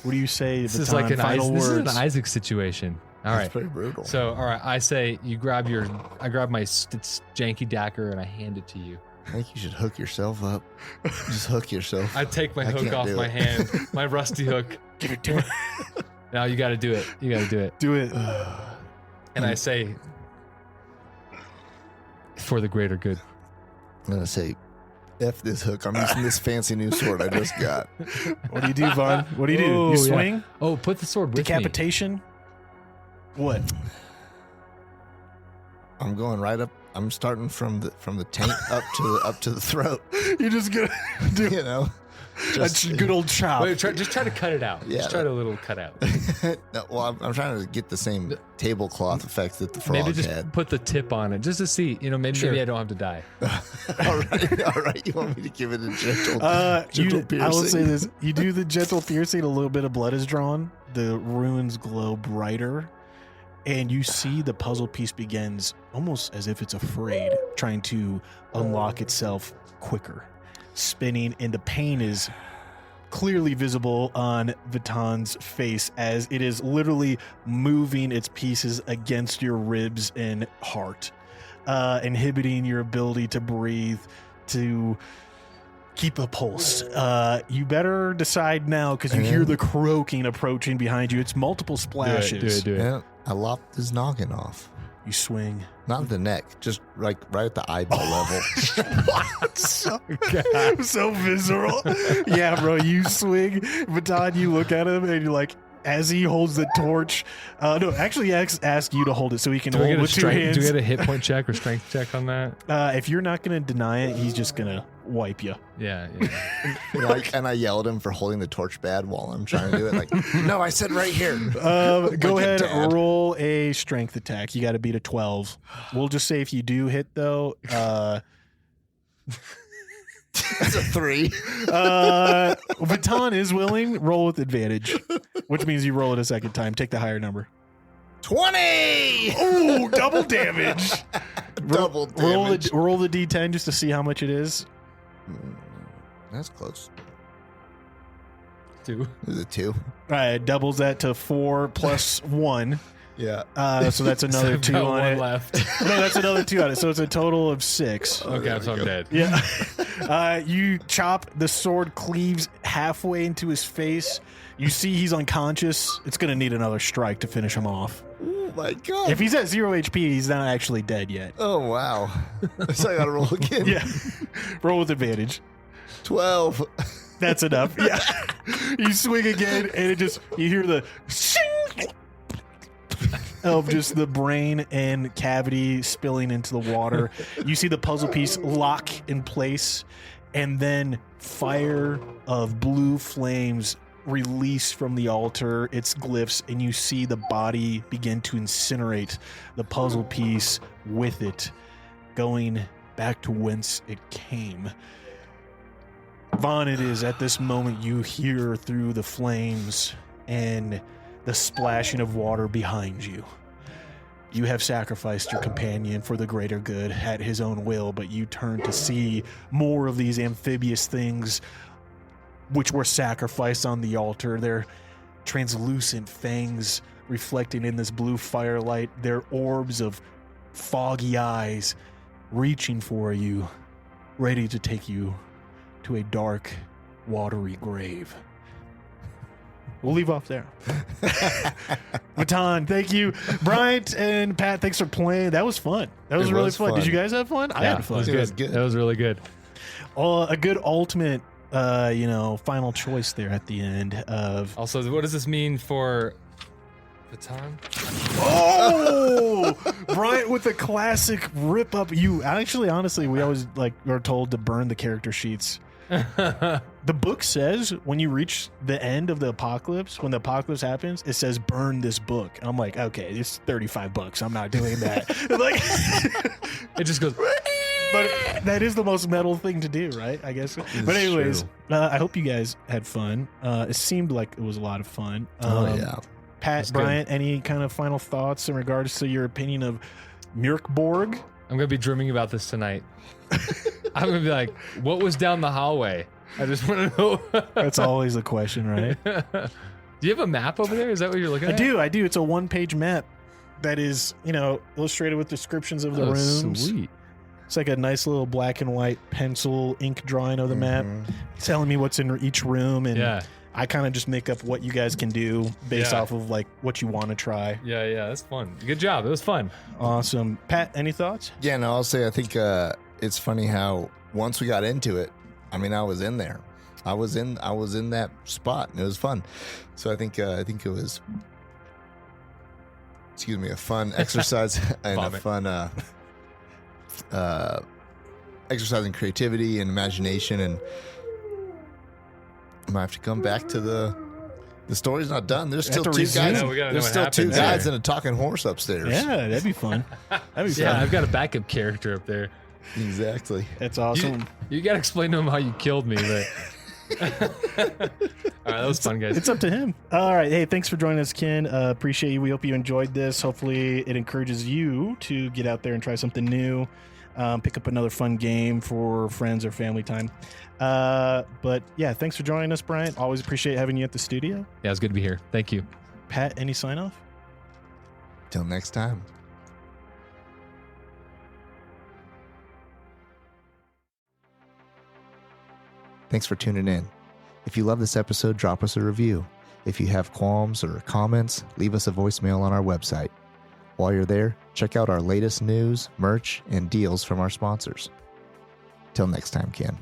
What do you say? This is Vatan? like an Final Isaac, this is an words. Isaac situation. All That's right. pretty brutal. So, all right, I say I grab my janky dagger and I hand it to you. I think you should hook yourself up. Just hook yourself. I take my I hook can't off do my it. hand, my rusty hook. Give it to me. Now you got to do it. You got to do it. Do it. And I say, for the greater good. I'm gonna say, F this hook. I'm using this fancy new sword I just got. What do you do, Vaughn? What do you do? Oh, You yeah. swing? Oh, put the sword with me. Decapitation? What? I'm going right up. I'm starting from the taint up to the throat. You're just gonna do You know, a good old chop. Wait, just try to cut it out. Yeah. Just try to little cut out. No, well, I'm trying to get the same tablecloth effect that the frog Maybe just had. put the tip on it just to see. Maybe I don't have to die. all right. You want me to give it a gentle piercing? I will say this: you do the gentle piercing. A little bit of blood is drawn. The runes glow brighter, and you see the puzzle piece begins almost as if it's afraid, trying to unlock itself quicker, spinning, and the pain is clearly visible on Vatan's face as it is literally moving its pieces against your ribs and heart, inhibiting your ability to breathe, to keep a pulse. You better decide now because you hear the croaking approaching behind you. It's multiple splashes. Do it. Yeah, I lopped his noggin off. You swing. Not the neck, just right at the eyeball level. So visceral. Yeah, bro, you swing. Vatan, you look at him and you're like, as he holds the torch. No, actually ask you to hold it so he can Do we hold get it a with 2 strength? hands. Do we get a hit point check or strength check on that? If you're not going to deny it, he's just going to wipe you. Yeah. And I yelled at him for holding the torch bad while I'm trying to do it. Like, no, I said right here. Go Like your ahead, dad. roll a strength attack. You got to beat a 12. We'll just say if you do hit, though, That's a 3. Vatan is willing. Roll with advantage, which means you roll it a second time. Take the higher number. 20. Ooh, double damage. Double damage. Roll the D10 just to see how much it is. That's close. 2. Is it 2? All right, doubles that to 4 plus 1. Yeah. So that's another I've 2 got on one it. left. No, that's another 2 on it. So it's a total of 6. Okay, so I'm dead. Yeah. You chop, the sword cleaves halfway into his face. You see he's unconscious. It's going to need another strike to finish him off. Oh my god. If he's at 0 HP, he's not actually dead yet. Oh wow. So I gotta roll again. Yeah. Roll with advantage. 12. That's enough. Yeah. You swing again, and you hear the of just the brain and cavity spilling into the water. You see the puzzle piece lock in place, and then fire of blue flames release from the altar, its glyphs, and you see the body begin to incinerate, the puzzle piece with it, going back to whence it came. Vaughn, it is at this moment you hear through the flames and the splashing of water behind you. You have sacrificed your companion for the greater good at his own will, but you turn to see more of these amphibious things which were sacrificed on the altar. Their translucent fangs reflecting in this blue firelight, their orbs of foggy eyes reaching for you, ready to take you to a dark, watery grave. We'll leave off there. Vatan, thank you. Bryant and Pat, thanks for playing. That was fun. That was really fun. Did you guys have fun? I had fun. It was good. That was really good. A good ultimate final choice there at the end of. Also, what does this mean for Vatan? Oh, Bryant with the classic rip up. You actually, honestly, we always are told to burn the character sheets. The book says when you reach the end of the apocalypse, when the apocalypse happens, it says burn this book. And I'm like, okay, it's $35. I'm not doing that. It just goes. But that is the most metal thing to do, right? I guess. But anyways, I hope you guys had fun. It seemed like it was a lot of fun. Yeah. Pat, Bryant, any kind of final thoughts in regards to your opinion of Mörk Borg? I'm going to be dreaming about this tonight. I'm going to be like, what was down the hallway? I just want to know. That's always the question, right? Do you have a map over there? Is that what you're looking at? I do. It's a one-page map that is, illustrated with descriptions of the rooms. Sweet. It's like a nice little black and white pencil ink drawing of the map, telling me what's in each room, and I kind of just make up what you guys can do based off of what you want to try. Yeah, that's fun. Good job. It was fun. Awesome. Pat, any thoughts? Yeah, no, I'll say I think it's funny how once we got into it, I mean, I was in there. I was in that spot, and it was fun. So I think it was, a fun exercise and a fun exercise in creativity and imagination, and I might have to come back to the story's not done. There's still two guys. There's still two guys and a talking horse upstairs. Yeah, that'd be fun. That'd be fun. I've got a backup character up there. Exactly. That's awesome. You got to explain to him how you killed me, but. All right, that was fun, guys. It's up to him. All right. Hey, thanks for joining us, Ken. Appreciate you. We hope you enjoyed this. Hopefully it encourages you to get out there and try something new. Pick up another fun game for friends or family time. But yeah, thanks for joining us, Bryant. Always appreciate having you at the studio. Yeah, it's good to be here. Thank you. Pat, any sign off? Till next time. Thanks for tuning in. If you love this episode, drop us a review. If you have qualms or comments, leave us a voicemail on our website. While you're there, check out our latest news, merch, and deals from our sponsors. Till next time, Ken.